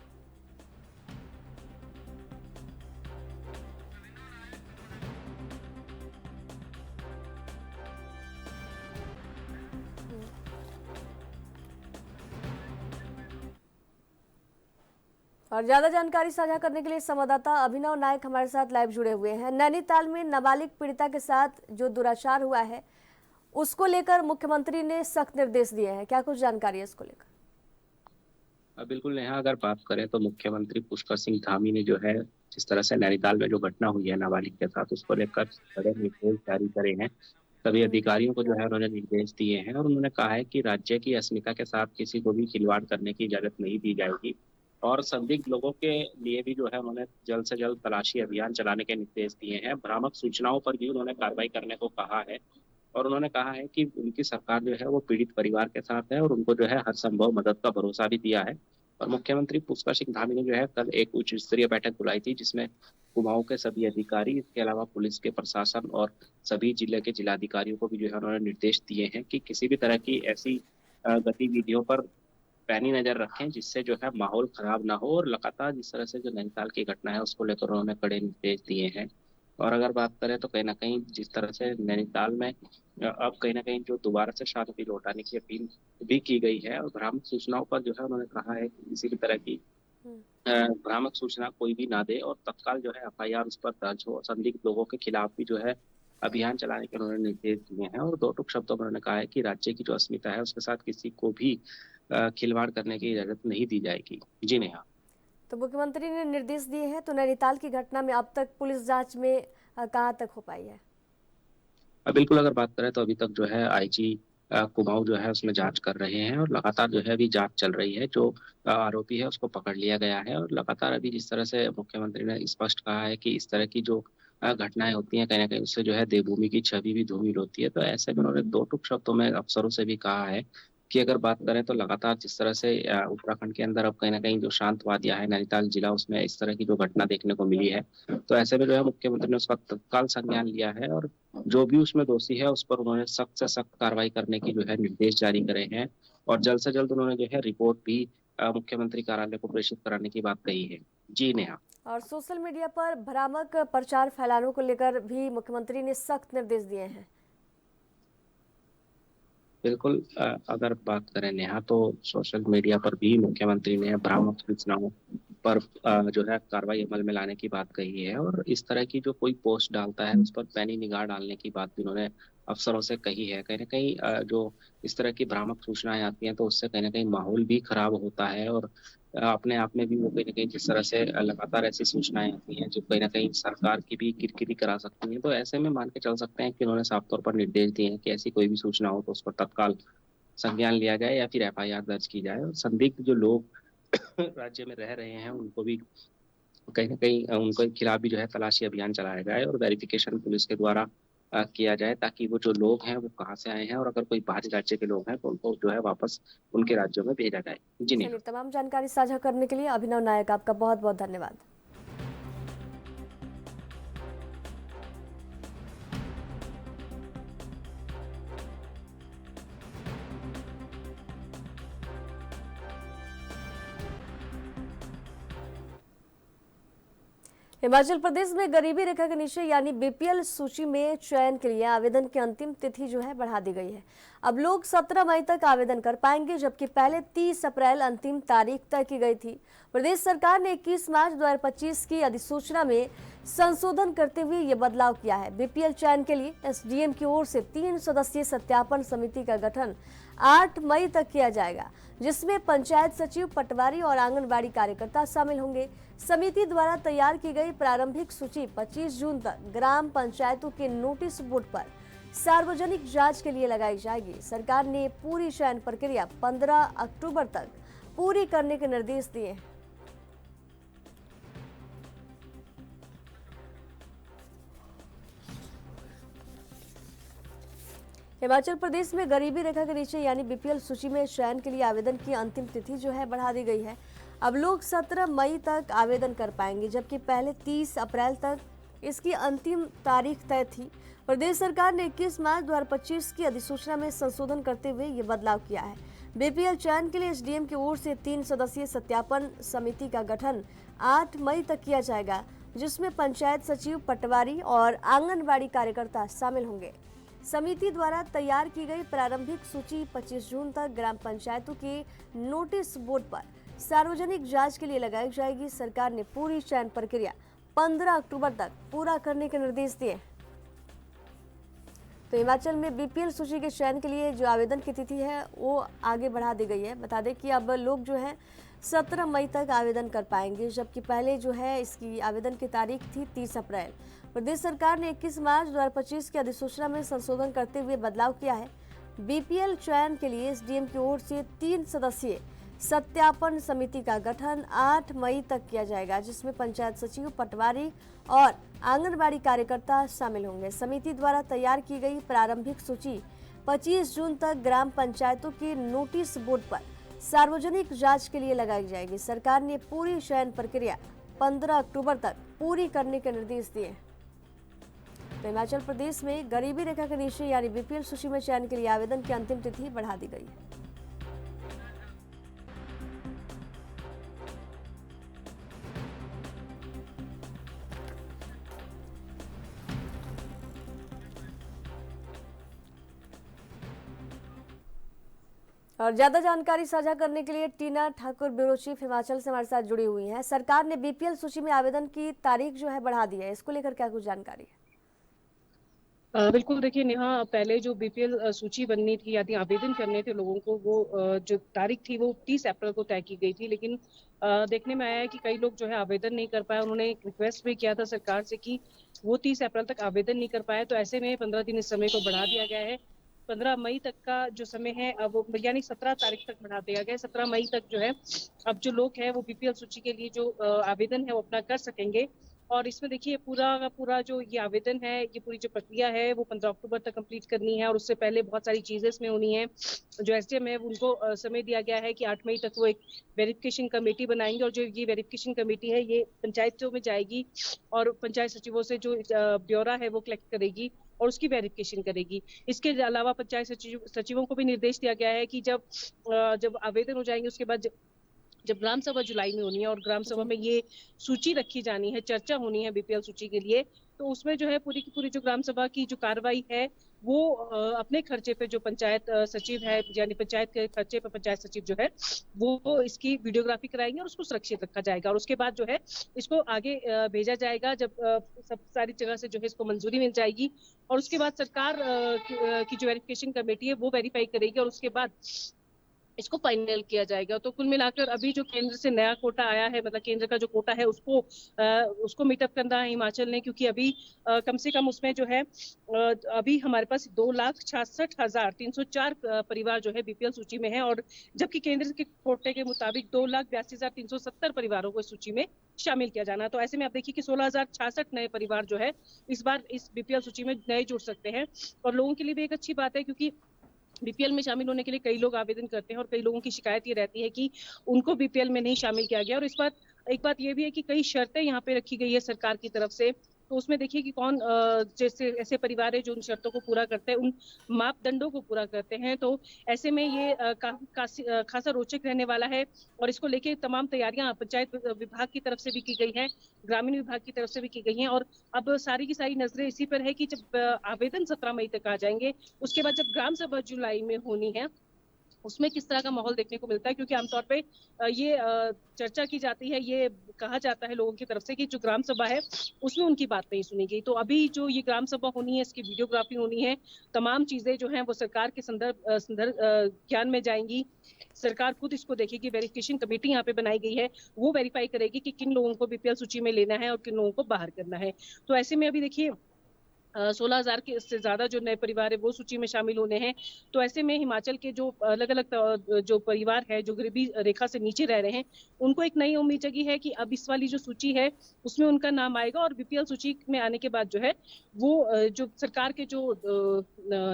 और ज्यादा जानकारी साझा करने के लिए संवाददाता अभिनव नायक हमारे साथ लाइव जुड़े हुए हैं। नैनीताल में नाबालिग पीड़िता के साथ जो दुराचार हुआ है उसको लेकर मुख्यमंत्री ने सख्त निर्देश दिए हैं, क्या कुछ जानकारी है इसको लेकर? बिल्कुल नेहा, अगर बात करें तो मुख्यमंत्री पुष्कर सिंह धामी ने जो है जिस तरह से नैनीताल में जो घटना हुई है नाबालिग के साथ, उसको लेकर कड़े निर्देश जारी करे हैं। सभी अधिकारियों को जो है उन्होंने निर्देश दिए हैं और उन्होंने कहा है कि राज्य की अस्मिता के साथ किसी को भी खिलवाड़ करने की इजाजत नहीं दी जाएगी। और संदिग्ध लोगों के लिए भी जो है उन्होंने जल्द से जल्द तलाशी अभियान चलाने के निर्देश दिए हैं। भ्रामक सूचनाओं पर भी उन्होंने कार्रवाई करने को कहा है और उन्होंने कहा है कि उनकी सरकार जो है वो पीड़ित परिवार के साथ है और उनको जो है हर संभव मदद का भरोसा भी दिया है। और मुख्यमंत्री पुष्कर सिंह धामी ने जो है कल एक उच्च स्तरीय बैठक बुलाई थी, जिसमें कुमाऊं के सभी अधिकारी, इसके अलावा पुलिस के प्रशासन और सभी जिले के जिलाधिकारियों को भी जो है उन्होंने निर्देश दिए हैं कि किसी भी तरह की ऐसी गतिविधियों पर पैनी नजर रखें जिससे जो है माहौल खराब ना हो। और लगातार जिस तरह से जो नैनीताल की घटना है उसको लेकर उन्होंने कड़े निर्देश दिए हैं। और अगर बात करें तो कहीं ना कहीं जिस तरह से नैनीताल में अब कहीं ना कहीं जो दोबारा से शांति लौटाने की अपील भी की गई है और भ्रामक सूचनाओं पर जो है उन्होंने कहा है कि किसी भी तरह की भ्रामक सूचना कोई भी ना दे और तत्काल जो है एफआईआर उस पर दर्ज हो। संदिग्ध लोगों के खिलाफ भी जो है अभियान चलाने के उन्होंने निर्देश दिए हैं और दो टूक शब्दों में उन्होंने कहा है कि राज्य की जो अस्मिता है उसके साथ किसी को भी खिलवाड़ करने की इजाजत नहीं दी जाएगी। जी नेहा। तो मुख्यमंत्री ने निर्देश दिए हैं, तो नैनीताल की घटना में अब तक पुलिस जांच में कहां तक हो पाई है? बिल्कुल, अगर बात करें तो अभी तक जो है आईजी कुमाऊं जो है उसमें जांच कर रहे हैं और लगातार जो है अभी जांच चल रही है। जो आरोपी है उसको पकड़ लिया गया है और लगातार अभी जिस तरह से मुख्यमंत्री ने स्पष्ट कहा है कि इस तरह की जो घटनाएं होती हैं कहीं ना कहीं उससे जो है देवभूमि की छवि भी धूमिल होती है। तो ऐसे में उन्होंने दो टूक शब्दों में अफसरों से भी कहा है कि अगर बात करें तो लगातार जिस तरह से उत्तराखंड के अंदर अब कहीं ना कहीं जो शांत वादियां है नैनीताल जिला, उसमें इस तरह की जो घटना देखने को मिली है, तो ऐसे में जो है मुख्यमंत्री ने उसका तत्काल संज्ञान लिया है और जो भी उसमें दोषी है उस पर उन्होंने सख्त से सख्त कार्रवाई करने की जो है निर्देश जारी करे हैं। और जल्द से जल्द उन्होंने जो है रिपोर्ट भी मुख्यमंत्री कार्यालय को प्रेषित कराने की बात कही है। जी नेहा। और सोशल मीडिया पर भ्रामक प्रचार फैलाने को लेकर भी मुख्यमंत्री ने सख्त निर्देश दिए हैं। बिल्कुल, अगर बात करें नेहा तो सोशल मीडिया पर भी मुख्यमंत्री ने भ्रामक सूचनाओं पर जो है कार्रवाई अमल में लाने की बात कही है और इस तरह की जो कोई पोस्ट डालता है उस पर पैनी निगाह डालने की बात भी उन्होंने अफसरों से कही है। कहीं ना कहीं जो इस तरह की भ्रामक सूचनाएं आती हैं तो उससे कहीं ना कहीं माहौल भी खराब होता है और अपने आप में भी वो कहीं ना कहीं जिस तरह से लगातार ऐसी सूचनाएं आती हैं जो कहीं ना कहीं सरकार की भी किरकिरी करा सकती हैं। तो ऐसे में मान के चल सकते हैं कि उन्होंने साफ तौर पर निर्देश दिए हैं कि ऐसी कोई भी सूचना हो तो उस पर तत्काल संज्ञान लिया जाए या फिर एफआईआर दर्ज की जाए। और संदिग्ध जो लोग राज्य में रह रहे हैं उनको भी कहीं ना कहीं उनके खिलाफ भी जो है तलाशी अभियान चलाया जाए और वेरिफिकेशन पुलिस के द्वारा किया जाए ताकि वो जो लोग हैं वो कहाँ से आए हैं और अगर कोई बाहरी राज्य के लोग हैं तो उनको जो है वापस उनके राज्यों में भेजा जाए। जी नहीं। तमाम जानकारी साझा करने के लिए अभिनव नायक आपका बहुत बहुत धन्यवाद। हिमाचल प्रदेश में गरीबी रेखा के नीचे यानी बीपीएल सूची में चयन के लिए आवेदन की अंतिम तिथि जो है बढ़ा दी गई है। अब लोग 17 मई तक आवेदन कर पाएंगे, जबकि पहले 30 अप्रैल अंतिम तारीख तय की गई थी। प्रदेश सरकार ने 21 मार्च 2025 की अधिसूचना में संशोधन करते हुए ये बदलाव किया है। बीपीएल चयन के लिए एसडीएम की ओर से 3 सदस्यीय सत्यापन समिति का गठन 8 मई तक किया जाएगा, जिसमें पंचायत सचिव, पटवारी और आंगनबाड़ी कार्यकर्ता शामिल होंगे। समिति द्वारा तैयार की गई प्रारंभिक सूची 25 जून तक ग्राम पंचायतों के नोटिस बोर्ड पर सार्वजनिक जांच के लिए लगाई जाएगी। सरकार ने पूरी चयन प्रक्रिया 15 अक्टूबर तक पूरी करने के निर्देश दिए हैं। हिमाचल प्रदेश में गरीबी रेखा के नीचे यानी बीपीएल सूची में चयन के लिए आवेदन की अंतिम तिथि जो है बढ़ा दी गई है। अब लोग 17 मई तक आवेदन कर पाएंगे, जबकि पहले 30 अप्रैल तक इसकी अंतिम तारीख तय थी। प्रदेश सरकार ने 21 मार्च 2025 की अधिसूचना में संशोधन करते हुए ये बदलाव किया है। बीपीएल चयन के लिए एसडीएम की ओर से 3 सदस्यीय सत्यापन समिति का गठन 8 मई तक किया जाएगा, जिसमें पंचायत सचिव, पटवारी और आंगनबाड़ी कार्यकर्ता शामिल होंगे। समिति द्वारा तैयार की गई प्रारंभिक सूची 25 जून तक ग्राम पंचायतों के नोटिस बोर्ड पर सार्वजनिक जांच के लिए लगाई जाएगी। सरकार ने पूरी चयन प्रक्रिया 15 अक्टूबर तक पूरा करने के निर्देश दिए। तो हिमाचल में बीपीएल सूची के चयन के लिए जो आवेदन की तिथि है वो आगे बढ़ा दी गई है। बता दें कि अब लोग जो हैं 17 मई तक आवेदन कर पाएंगे, जबकि पहले जो है इसकी आवेदन की तारीख थी 30 अप्रैल। प्रदेश सरकार ने 21 मार्च 2025 की अधिसूचना में संशोधन करते हुए बदलाव किया है। बीपीएल चयन के लिए एसडीएम की ओर से 3 सदस्यीय सत्यापन समिति का गठन 8 मई तक किया जाएगा, जिसमें पंचायत सचिव, पटवारी और आंगनबाड़ी कार्यकर्ता शामिल होंगे। समिति द्वारा तैयार की गई प्रारंभिक सूची 25 जून तक ग्राम पंचायतों की नोटिस बोर्ड पर सार्वजनिक जांच के लिए लगाई जाएगी। सरकार ने पूरी चयन प्रक्रिया 15 अक्टूबर तक पूरी करने के निर्देश दिए हैं। तो हिमाचल प्रदेश में गरीबी रेखा के नीचे यानी बीपीएल सूची में चयन के लिए आवेदन की अंतिम तिथि बढ़ा दी गई है। और ज्यादा जानकारी साझा करने के लिए टीना ठाकुर, ब्यूरो चीफ हिमाचल से हमारे साथ जुड़ी हुई हैं। सरकार ने बीपीएल सूची में आवेदन की तारीख जो है बढ़ा दी है, इसको लेकर क्या कुछ जानकारी है? बिल्कुल, देखिए नेहा, पहले जो बीपीएल सूची बननी थी यानी आवेदन करने थे लोगों को, वो जो तारीख थी वो 30 अप्रैल को तय की गई थी। लेकिन देखने में आया है कि कई लोग जो है आवेदन नहीं कर पाए। उन्होंने एक रिक्वेस्ट भी किया था सरकार से कि वो 30 अप्रैल तक आवेदन नहीं कर पाए, तो ऐसे में 15 दिन इस समय को बढ़ा दिया गया है। 15 मई तक का जो समय है अब वो यानी 17 तारीख तक बढ़ा दिया गया है। 17 मई तक जो है अब जो लोग हैं वो बीपीएल सूची के लिए जो आवेदन है वो अपना कर सकेंगे। और इसमें देखिए पूरा जो ये आवेदन है, ये पूरी जो प्रक्रिया है वो 15 अक्टूबर तक कंप्लीट करनी है। और उससे पहले बहुत सारी चीजें इसमें होनी है। जो एसडीएम है उनको समय दिया गया है कि 8 मई तक वो एक वेरिफिकेशन कमेटी बनाएंगे, और जो ये वेरिफिकेशन कमेटी है ये पंचायतों में जाएगी और पंचायत सचिवों से जो ब्यौरा है वो कलेक्ट करेगी और उसकी वेरिफिकेशन करेगी। इसके अलावा पंचायत सचिवों को भी निर्देश दिया गया है कि जब आवेदन हो जाएंगे उसके बाद जब ग्राम सभा जुलाई में होनी है और ग्राम सभा में ये सूची रखी जानी है, चर्चा होनी है बीपीएल सूची के लिए, तो उसमें जो है पूरी की पूरी जो ग्राम सभा की जो कार्रवाई है वो अपने खर्चे पे जो पंचायत सचिव है यानी पंचायत के खर्चे पे पंचायत सचिव जो है वो इसकी वीडियोग्राफी कराएंगे और उसको सुरक्षित रखा जाएगा। और उसके बाद जो है इसको आगे भेजा जाएगा जब सब सारी जगह से जो है इसको मंजूरी मिल जाएगी। और उसके बाद सरकार की जो वेरिफिकेशन कमेटी है वो वेरीफाई करेगी और उसके बाद इसको फाइनल किया जाएगा। तो कुल मिलाकर अभी जो केंद्र से नया कोटा आया है, मतलब केंद्र का जो कोटा है उसको मीटअप करना है हिमाचल ने, क्योंकि अभी कम से कम उसमें जो है अभी हमारे पास 2,66,304 परिवार जो है बीपीएल सूची में है, और जबकि केंद्र के कोटे के मुताबिक 2,82,370 परिवारों को इस सूची में शामिल किया जाना। तो ऐसे में आप देखिए कि 16,066 नए परिवार जो है इस बार इस बीपीएल सूची में नए जुड़ सकते हैं। और लोगों के लिए भी एक अच्छी बात है, क्योंकि बीपीएल में शामिल होने के लिए कई लोग आवेदन करते हैं और कई लोगों की शिकायत ये रहती है कि उनको बीपीएल में नहीं शामिल किया गया। और इस बार एक बात ये भी है कि कई शर्तें यहाँ पे रखी गई है सरकार की तरफ से, तो उसमें देखिए कि कौन जैसे ऐसे परिवार है जो उन शर्तों को पूरा करते हैं, उन मापदंडों को पूरा करते हैं। तो ऐसे में ये खासा रोचक रहने वाला है। और इसको लेके तमाम तैयारियां पंचायत विभाग की तरफ से भी की गई है, ग्रामीण विभाग की तरफ से भी की गई हैं। और अब सारी की सारी नजरें इसी पर है कि जब आवेदन 17 मई तक आ जाएंगे, उसके बाद जब ग्राम सभा जुलाई में होनी है उसमें किस तरह का माहौल देखने को मिलता है। क्योंकि आमतौर पे ये चर्चा की जाती है, ये कहा जाता है लोगों की तरफ से कि जो ग्राम सभा है उसमें उनकी बात नहीं सुनी गई। तो अभी जो ये ग्राम सभा होनी है इसकी वीडियोग्राफी होनी है, तमाम चीजें जो हैं वो सरकार के संदर्भ ज्ञान में जाएंगी। सरकार खुद इसको देखेगी, वेरिफिकेशन कमेटी यहाँ पे बनाई गई है, वो वेरीफाई करेगी कि किन लोगों को बीपीएल सूची में लेना है और किन लोगों को बाहर करना है। तो ऐसे में अभी देखिए 16,000 के से ज्यादा जो नए परिवार है वो सूची में शामिल होने हैं। तो ऐसे में हिमाचल के जो अलग अलग जो परिवार है जो गरीबी रेखा से नीचे रह रहे हैं, उनको एक नई उम्मीद जगी है कि अब इस वाली जो सूची है उसमें उनका नाम आएगा और बीपीएल सूची में आने के बाद जो है वो जो सरकार के जो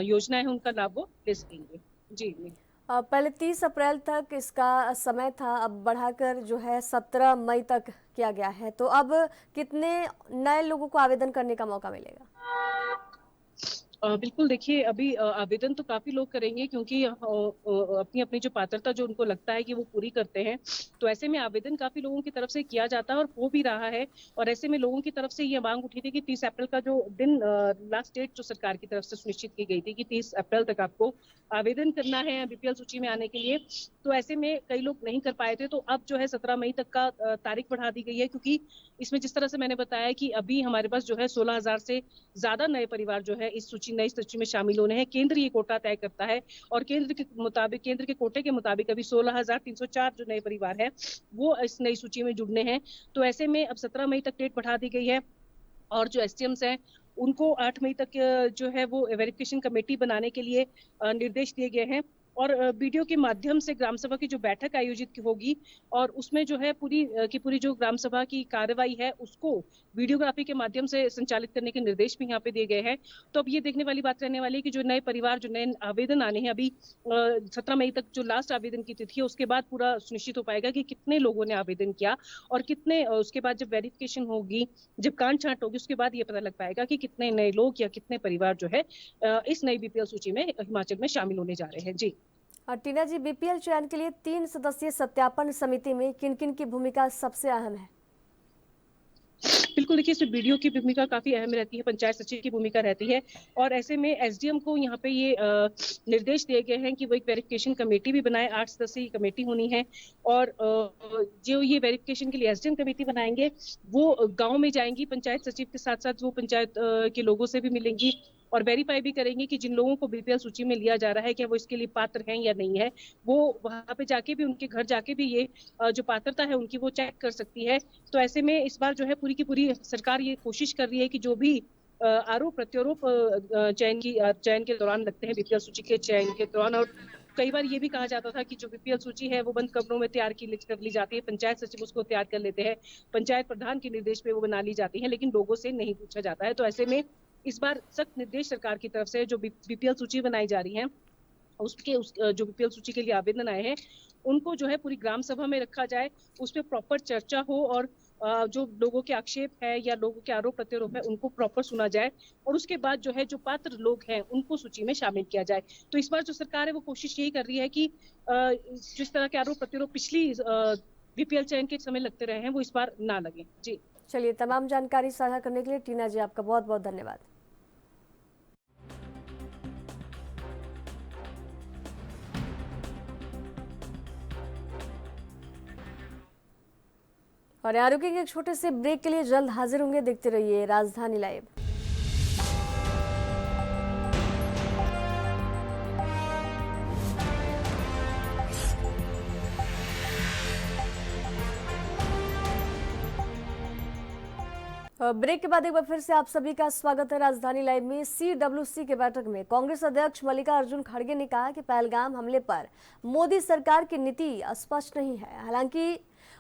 योजना है उनका लाभ वो ले सकेंगे। जी पहले 30 अप्रैल तक इसका समय था, अब बढ़ाकर जो है 17 मई तक किया गया है। तो अब कितने नए लोगों को आवेदन करने का मौका मिलेगा? बिल्कुल, देखिए अभी आवेदन तो काफी लोग करेंगे, क्योंकि अपनी अपनी जो पात्रता जो उनको लगता है कि वो पूरी करते हैं, तो ऐसे में आवेदन काफी लोगों की तरफ से किया जाता है और हो भी रहा है। और ऐसे में लोगों की तरफ से ये मांग उठी थी कि 30 अप्रैल का जो दिन लास्ट डेट जो सरकार की तरफ से सुनिश्चित की गई थी कि 30 अप्रैल तक आपको आवेदन करना है बीपीएल सूची में आने के लिए, तो ऐसे में कई लोग नहीं कर पाए थे। तो अब जो है 17 मई तक का तारीख बढ़ा दी गई है, क्योंकि इसमें जिस तरह से मैंने बताया कि अभी हमारे पास जो है 16,000 से ज्यादा नए परिवार जो है इस सूची सूची नई सूची में शामिल होने हैं। केंद्र ये कोटा तय करता है और केंद्र के कोटे के मुताबिक अभी 16,304 जो नए परिवार है वो इस नई सूची में जुड़ने हैं। तो ऐसे में अब 17 मई तक डेट बढ़ा दी गई है और जो एसडीएम्स हैं उनको 8 मई तक जो है वो वेरिफिकेशन कमेटी बनाने के लिए निर्देश दिए गए हैं और वीडियो के माध्यम से ग्राम सभा की जो बैठक आयोजित होगी और उसमें जो है पूरी जो ग्राम सभा की कार्रवाई है उसको वीडियोग्राफी के माध्यम से संचालित करने के निर्देश भी यहाँ पे दिए गए हैं। तो अब ये देखने वाली बात रहने वाली है कि जो नए परिवार जो नए आवेदन आने हैं अभी 17 मई तक जो लास्ट आवेदन की तिथि है उसके बाद पूरा सुनिश्चित हो पाएगा कि कितने लोगों ने आवेदन किया और कितने उसके बाद जब वेरिफिकेशन होगी, जब कांट छांट होगी उसके बाद ये पता लग पाएगा कि कितने नए लोग या कितने परिवार जो है इस नई बीपीएल सूची में हिमाचल में शामिल होने जा रहे हैं। जी और टीना जी, बीपीएल चयन के लिए 3 सदस्यीय सत्यापन समिति में किन किन की भूमिका सबसे अहम है? बिल्कुल, देखिए इसमें बीडीओ की भूमिका काफी अहम रहती है, पंचायत सचिव की भूमिका रहती है और ऐसे में एसडीएम को यहाँ पे ये निर्देश दिए गए हैं कि वो एक वेरिफिकेशन कमेटी भी बनाए। 8 सदस्यीय कमेटी होनी है और जो ये वेरिफिकेशन के लिए एसडीएम कमेटी बनाएंगे वो गाँव में जाएंगी, पंचायत सचिव के साथ साथ वो पंचायत के लोगों से भी मिलेंगी और वेरीफाई भी करेंगे कि जिन लोगों को बीपीएल सूची में लिया जा रहा है क्या वो इसके लिए पात्र हैं या नहीं है। वो वहां पे जाके भी उनके घर जाके भी ये जो पात्रता है उनकी वो चेक कर सकती है। तो ऐसे में इस बार जो है पूरी की पूरी सरकार ये कोशिश कर रही है कि जो भी आरोप प्रत्यारोप चयन के दौरान लगते हैं बीपीएल सूची के चयन के दौरान, और कई बार ये भी कहा जाता था कि जो बीपीएल सूची है वो बंद कमरों में तैयार कर ली जाती है, पंचायत सचिव उसको तैयार कर लेते हैं, पंचायत प्रधान के निर्देश पे वो बना ली जाती है, लेकिन लोगों से नहीं पूछा जाता है। तो ऐसे में इस बार सख्त निर्देश सरकार की तरफ से जो बीपीएल सूची बनाई जा रही है जो बीपीएल सूची के लिए आवेदन आए हैं उनको जो है पूरी ग्राम सभा में रखा जाए, उस पर प्रॉपर चर्चा हो और जो लोगों के आक्षेप है या लोगों के आरोप प्रत्यारोप है उनको प्रॉपर सुना जाए और उसके बाद जो है जो पात्र लोग हैं उनको सूची में शामिल किया जाए। तो इस बार जो सरकार है वो कोशिश यही कर रही है कि जिस तरह के आरोप प्रत्यारोप पिछली बीपीएल चयन के समय लगते रहे हैं वो इस बार ना लगे। जी चलिए, तमाम जानकारी साझा करने के लिए टीना जी आपका बहुत बहुत धन्यवाद। और यहाँ रुकेंगे एक छोटे से ब्रेक के लिए, जल्द हाजिर होंगे। देखते रहिए राजधानी लाइव। ब्रेक के बाद एक बार फिर से आप सभी का स्वागत है राजधानी लाइव में। CWC के बैठक में कांग्रेस अध्यक्ष मल्लिकार्जुन खड़गे ने कहा कि पहलगाम हमले पर मोदी सरकार की नीति स्पष्ट नहीं है। हालांकि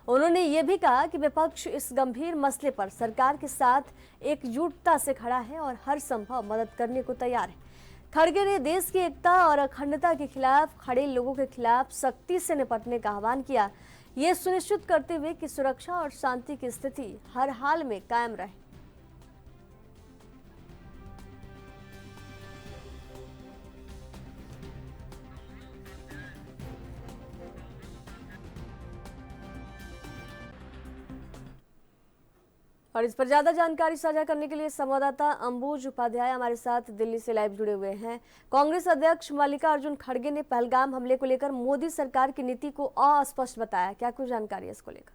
उन्होंने ये भी कहा कि विपक्ष इस गंभीर मसले पर सरकार के साथ एकजुटता से खड़ा है और हर संभव मदद करने को तैयार है। खड़गे ने देश की एकता और अखंडता के खिलाफ खड़े लोगों के खिलाफ सख्ती से निपटने का आह्वान किया, ये सुनिश्चित करते हुए कि सुरक्षा और शांति की स्थिति हर हाल में कायम रहे। और इस पर ज्यादा जानकारी साझा करने के लिए संवाददाता अंबुज उपाध्याय हमारे साथ दिल्ली से लाइव जुड़े हुए हैं। कांग्रेस अध्यक्ष मल्लिकार्जुन खड़गे ने पहलगाम हमले को लेकर मोदी सरकार की नीति को अस्पष्ट बताया, क्या कुछ जानकारी है इसको लेकर?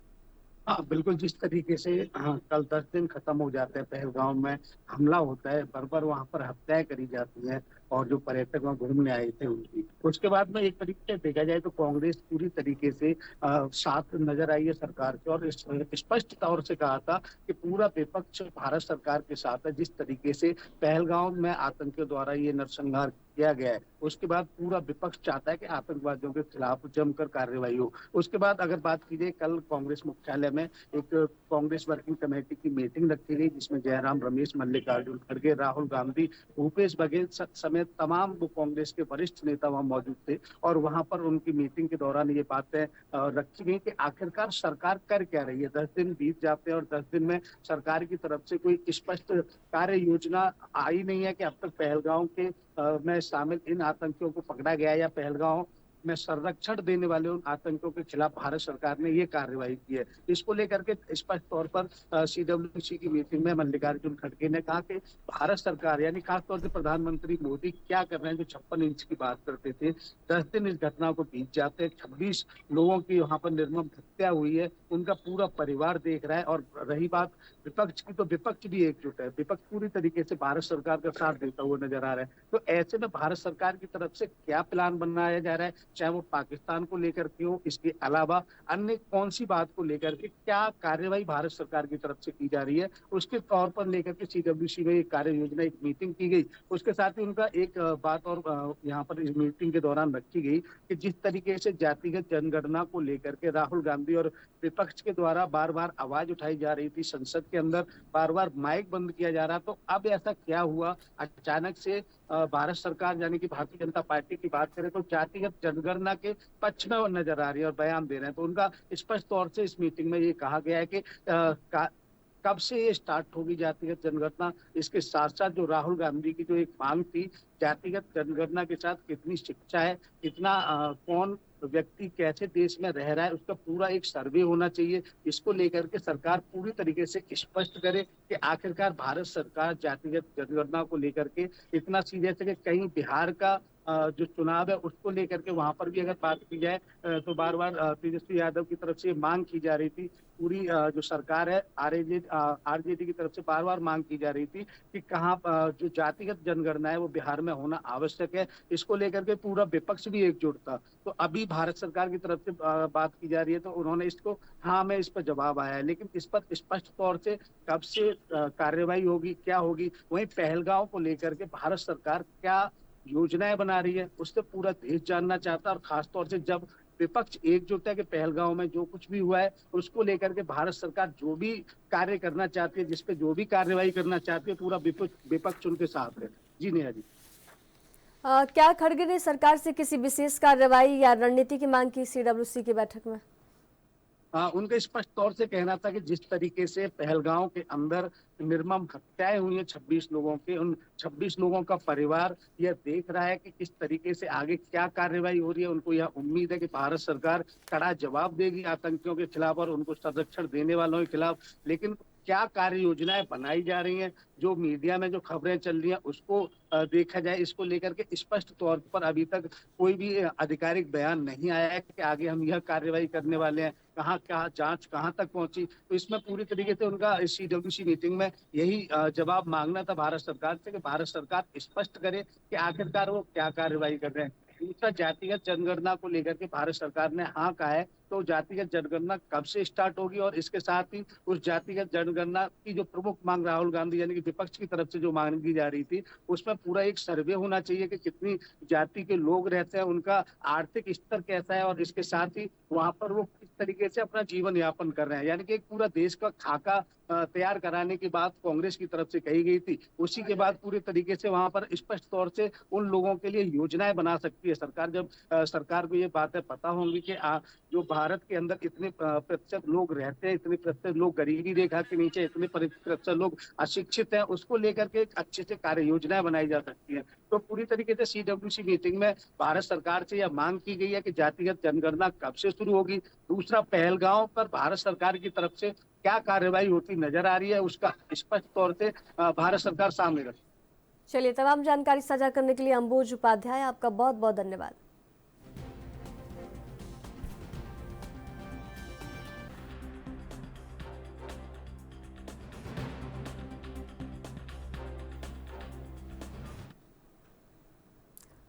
हाँ बिल्कुल, जिस तरीके से कल 10 दिन खत्म हो जाते हैं, पहलगाम में हमला होता है, बार वहां पर हत्याएं करी जाती हैं और जो पर्यटक वहां घूमने आए थे उनकी, उसके बाद में एक तरीके से देखा जाए तो कांग्रेस पूरी तरीके से साथ नजर आई है सरकार के और स्पष्ट तौर से कहा था कि पूरा विपक्ष भारत सरकार के साथ है। जिस तरीके से पहलगाम में आतंकियों द्वारा ये नरसंहार किया गया है, उसके बाद पूरा विपक्ष चाहता है कि आतंकवादियों के खिलाफ जमकर कार्रवाई हो। उसके बाद अगर बात की जाए, कल कांग्रेस मुख्यालय में एक कांग्रेस वर्किंग कमेटी की मीटिंग रखी गई जिसमें जयराम रमेश, मल्लिकार्जुन खड़गे, राहुल गांधी, भूपेश बघेल समेत तमाम वो कांग्रेस के वरिष्ठ नेता वहां मौजूद थे और वहां पर उनकी मीटिंग के दौरान ये बातें रखी गई कि आखिरकार सरकार कर क्या रही है। 10 दिन बीत जाते हैं और 10 दिन में सरकार की तरफ से कोई स्पष्ट कार्य योजना आई नहीं है कि अब तक पहलगाम के में शामिल इन आतंकियों को पकड़ा गया या पहलगाम में संरक्षण देने वाले उन आतंकियों के खिलाफ भारत सरकार ने ये कार्रवाई की है। इसको लेकर के स्पष्ट तौर पर CWC की मीटिंग में मल्लिकार्जुन खड़गे ने कहा कि भारत सरकार यानी खासतौर से प्रधानमंत्री मोदी क्या कर रहे हैं। जो 56 इंच की बात करते थे, 10 दिन इस घटना को बीत जाते हैं, 26 लोगों की वहां पर निर्मम हत्या हुई है, उनका पूरा परिवार देख रहा है। और रही बात विपक्ष की, तो विपक्ष भी एकजुट है, विपक्ष पूरी तरीके से भारत सरकार का साथ देता हुआ नजर आ रहा है। तो ऐसे में भारत सरकार की तरफ से क्या प्लान बनाया जा रहा है, चाहे वो पाकिस्तान को लेकर के हो, इसके अलावा अन्य कौन सी बात को लेकर के क्या कार्रवाई भारत सरकार की तरफ से की जा रही है, उसके तौर पर लेकर के CWC में एक कार्य योजना, एक मीटिंग की गई। उसके साथ ही उनका एक बात और यहाँ पर इस मीटिंग के दौरान रखी गई कि जिस तरीके से जातिगत जनगणना को लेकर के राहुल गांधी और विपक्ष के द्वारा बार बार आवाज उठाई जा रही थी, संसद के अंदर बार बार माइक बंद किया जा रहा, तो अब ऐसा क्या हुआ अचानक से भारत सरकार यानी कि भारतीय जनता पार्टी की बात करें तो जातिगत जनगणना के पक्ष में वो नजर आ रही है और बयान दे रहे हैं। तो उनका स्पष्ट तौर से इस मीटिंग में ये कहा गया है कि कब से ये स्टार्ट होगी जातिगत जनगणना। इसके साथ साथ जो राहुल गांधी की जो एक मांग थी, जातिगत जनगणना के साथ कितनी शिक्षा है, कितना कौन व्यक्ति कैसे देश में रह रहा है, उसका पूरा एक सर्वे होना चाहिए। इसको लेकर के सरकार पूरी तरीके से स्पष्ट करे कि आखिरकार भारत सरकार जातिगत जनगणना को लेकर के इतना सीरियस है कि कहीं बिहार का जो चुनाव है उसको लेकर के वहां पर भी अगर बात की जाए तो बार बार तेजस्वी यादव की तरफ से मांग की जा रही थी, पूरी जो सरकार है RJD की तरफ से बार बार मांग की जा रही थी कि कहाँ जो जातिगत जनगणना है वो बिहार में होना आवश्यक है। इसको लेकर के पूरा विपक्ष भी एकजुट था। तो अभी भारत सरकार की तरफ से बात की जा रही है तो उन्होंने इसको हाँ में इस पर जवाब आया है, लेकिन इस पर स्पष्ट तौर से कब से कार्रवाई होगी, क्या होगी। वहीं पहलगांव को लेकर के भारत सरकार क्या योजनाएं बना रही है उससे पूरा देश जानना चाहता है। और खासतौर से जब विपक्ष एकजुट है कि पहलगांव में जो कुछ भी हुआ है उसको लेकर के भारत सरकार जो भी कार्य करना चाहती है, जिसपे जो भी कार्रवाई करना चाहती है, पूरा विपक्ष उनके साथ है। जी नेहा जी। क्या खड़गे ने सरकार से किसी विशेष कार्रवाई या रणनीति की मांग की CWC की बैठक में? उनका स्पष्ट तौर से कहना था कि जिस तरीके से पहलगांव के अंदर निर्मम हत्याएं हुई हैं 26 लोगों के, उन 26 लोगों का परिवार यह देख रहा है कि किस तरीके से आगे क्या कार्रवाई हो रही है। उनको यह उम्मीद है कि भारत सरकार कड़ा जवाब देगी आतंकियों के खिलाफ और उनको संरक्षण देने वालों के खिलाफ। लेकिन क्या कार्य योजनाएं बनाई जा रही हैं, जो मीडिया में जो खबरें चल रही हैं उसको देखा जाए। इसको लेकर के स्पष्ट तौर पर अभी तक कोई भी आधिकारिक बयान नहीं आया है कि आगे हम यह कार्रवाई करने वाले हैं, कहाँ कहाँ जांच कहाँ तक पहुंची। तो इसमें पूरी तरीके से उनका CWC मीटिंग में यही जवाब मांगना था भारत सरकार से कि भारत सरकार स्पष्ट करे कि आखिरकार वो क्या कार्रवाई कर रहे हैं। दूसरा, जातिगत जनगणना को लेकर के भारत सरकार ने हाँ कहा है, तो जातिगत जनगणना कब से स्टार्ट होगी और इसके साथ ही उस जातिगत जनगणना की जो प्रमुख मांग राहुल गांधी यानी कि विपक्ष की तरफ से जो मांग की जा रही थी उसमें पूरा एक सर्वे होना चाहिए कि कितनी जाति के लोग रहते हैं, उनका आर्थिक स्तर कैसा है और इसके साथ ही वहां पर वो किस तरीके से अपना जीवन यापन कर रहे हैं। यानी कि एक पूरा देश का खाका तैयार कराने की बात कांग्रेस की तरफ से कही गई थी। उसी के बाद पूरे तरीके से वहां पर स्पष्ट तौर से उन लोगों के लिए योजनाएं बना सकती है सरकार। जब सरकार को ये बातें पता होंगी कि जो भारत के अंदर इतने प्रतिशत लोग रहते हैं, इतने प्रतिशत लोग गरीबी रेखा के नीचे, इतने प्रतिशत लोग अशिक्षित हैं, उसको लेकर के अच्छे से कार्य योजनाएं बनाई जा सकती है। तो पूरी तरीके से CWC मीटिंग में भारत सरकार से यह मांग की गई है कि जातिगत जनगणना कब से शुरू होगी। दूसरा, पहलगांव पर भारत सरकार की तरफ से क्या कार्रवाई होती नजर आ रही है उसका स्पष्ट तौर से भारत सरकार सामने रखी। चलिए, तमाम जानकारी साझा करने के लिए अंबुज उपाध्याय आपका बहुत बहुत धन्यवाद।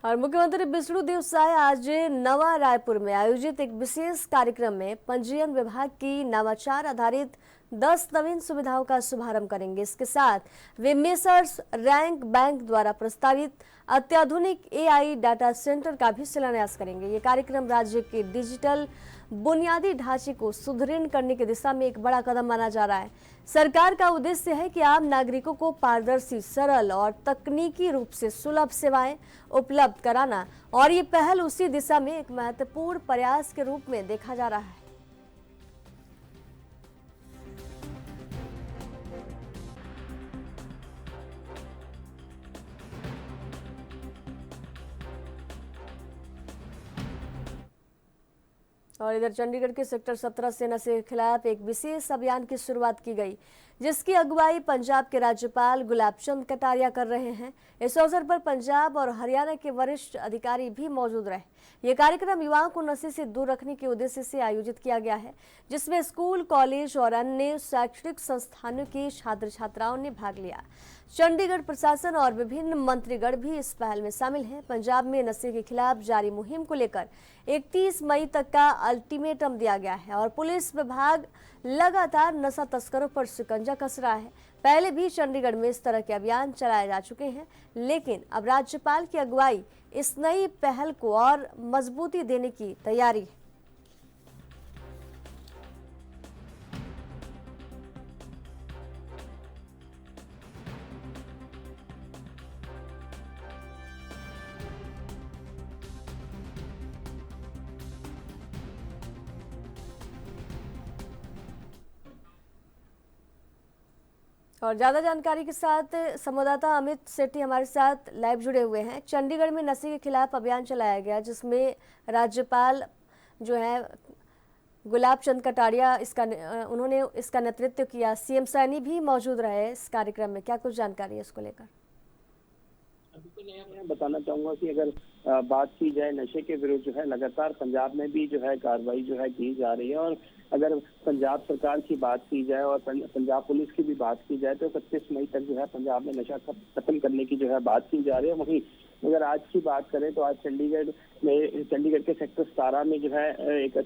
और मुख्यमंत्री विष्णुदेव साय आज नवा रायपुर में आयोजित एक विशेष कार्यक्रम में पंजीयन विभाग की नवाचार आधारित 10 नवीन सुविधाओं का शुभारंभ करेंगे। इसके साथ वे मेसर्स रैंक बैंक द्वारा प्रस्तावित अत्याधुनिक AI डाटा सेंटर का भी शिलान्यास करेंगे। ये कार्यक्रम राज्य के डिजिटल बुनियादी ढांचे को सुदृढ़ करने की दिशा में एक बड़ा कदम माना जा रहा है। सरकार का उद्देश्य है कि आम नागरिकों को पारदर्शी, सरल और तकनीकी रूप से सुलभ सेवाएं उपलब्ध कराना, और ये पहल उसी दिशा में एक महत्वपूर्ण प्रयास के रूप में देखा जा रहा है। और इधर चंडीगढ़ के सेक्टर 17 से नशे के खिलाफ एक विशेष अभियान की शुरुआत की गई, जिसकी अगुवाई पंजाब के राज्यपाल गुलाब चंद कटारिया कर रहे हैं। इस अवसर पर पंजाब और हरियाणा के वरिष्ठ अधिकारी भी मौजूद रहे। ये कार्यक्रम युवाओं को नशे से दूर रखने के उद्देश्य से आयोजित किया गया है, जिसमें स्कूल, कॉलेज और अन्य शैक्षणिक संस्थानों के छात्र छात्राओं ने भाग लिया। चंडीगढ़ प्रशासन और विभिन्न मंत्रीगण भी इस पहल में शामिल हैं। पंजाब में नशे के खिलाफ जारी मुहिम को लेकर 31 मई तक का अल्टीमेटम दिया गया है और पुलिस विभाग लगातार नशा तस्करों पर शिकंजा कस रहा है। पहले भी चंडीगढ़ में इस तरह के अभियान चलाए जा चुके हैं, लेकिन अब राज्यपाल की अगुवाई इस नई पहल को और मजबूती देने की तैयारी है। और ज्यादा जानकारी के साथ संवाददाता अमित सेठी हमारे साथ लाइव जुड़े हुए हैं। चंडीगढ़ में नशे के खिलाफ अभियान चलाया गया, जिसमें राज्यपाल जो है गुलाब चंद कटारिया उन्होंने इसका नेतृत्व किया। सीएम सैनी भी मौजूद रहे इस कार्यक्रम में। क्या कुछ जानकारी है इसको लेकर? मैं बताना चाहूंगा कि अगर बात की जाए नशे के विरुद्ध जो है लगातार पंजाब में भी जो है कार्रवाई जो है की जा रही है। और अगर पंजाब सरकार की बात की जाए और पंजाब पुलिस की भी बात की जाए तो 31 मई तक जो है पंजाब में नशा खत्म करने की जो है बात की जा रही है। वहीं अगर आज की बात करें तो आज चंडीगढ़ के सेक्टर 17 में जो है एक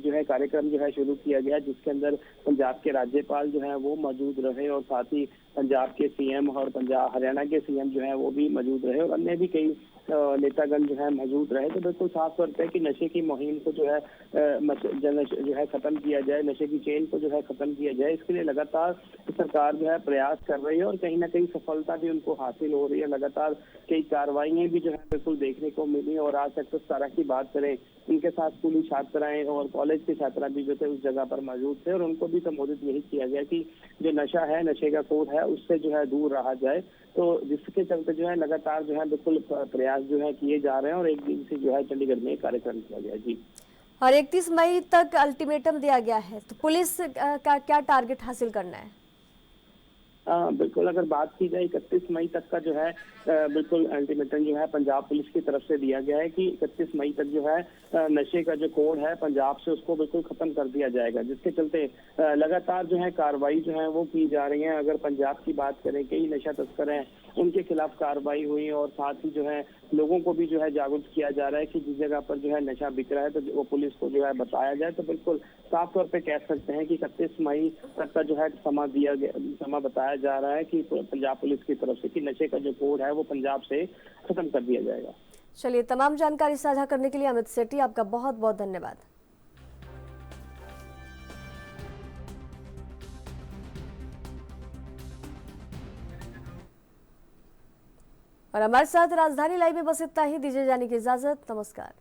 जो है कार्यक्रम जो है शुरू किया गया, जिसके अंदर पंजाब के राज्यपाल जो है वो मौजूद रहे और साथ ही पंजाब के सीएम और हरियाणा के सीएम जो है वो भी मौजूद रहे और अन्य भी कई नेतागण जो है मौजूद रहे। तो बिल्कुल साफ तौर पर कि नशे की मुहिम को जो है खत्म किया जाए, नशे की चेन को जो है खत्म किया जाए, इसके लिए लगातार सरकार जो है प्रयास कर रही है और कहीं ना कहीं सफलता भी उनको हासिल हो रही है। लगातार कई कार्रवाइयां भी जो है बिल्कुल देखने को मिली और आज सेक्टर 17 की बात करें, उनके साथ स्कूली छात्राएं और कॉलेज के छात्रा भी जो थे उस जगह पर मौजूद थे और उनको भी संबोधित यही किया गया कि जो नशा है, नशे का कोड है, उससे जो है दूर रहा जाए। तो जिसके चलते जो है लगातार जो है बिल्कुल प्रयास जो है किए जा रहे हैं और एक दिन से जो है चंडीगढ़ में कार्यक्रम किया गया। जी, और 31 मई तक अल्टीमेटम दिया गया है, तो पुलिस का क्या टारगेट हासिल करना है? बिल्कुल अगर बात की जाए 31 मई तक का जो है बिल्कुल अल्टीमेटम जो है पंजाब पुलिस की तरफ से दिया गया है कि 31 मई तक जो है नशे का जो कोड है पंजाब से उसको बिल्कुल खत्म कर दिया जाएगा, जिसके चलते लगातार जो है कार्रवाई जो है वो की जा रही है। अगर पंजाब की बात करें, कई नशा तस्कर हैं, उनके खिलाफ कार्रवाई हुई और साथ ही जो है लोगों को भी जो है जागरूक किया जा रहा है कि जिस जगह पर जो है नशा बिक रहा है तो वो पुलिस को जो है बताया जाए। तो बिल्कुल साफ तौर पे कह सकते हैं कि 31 मई तक का जो है समय बताया जा रहा है कि पंजाब पुलिस की तरफ से कि नशे का जो कोड है वो पंजाब से खत्म कर दिया जाएगा। चलिए, तमाम जानकारी साझा करने के लिए अमित सेठी आपका बहुत बहुत धन्यवाद। और हमारे साथ राजधानी लाइव में बस इतना ही। दीजिए जाने की इजाजत। नमस्कार।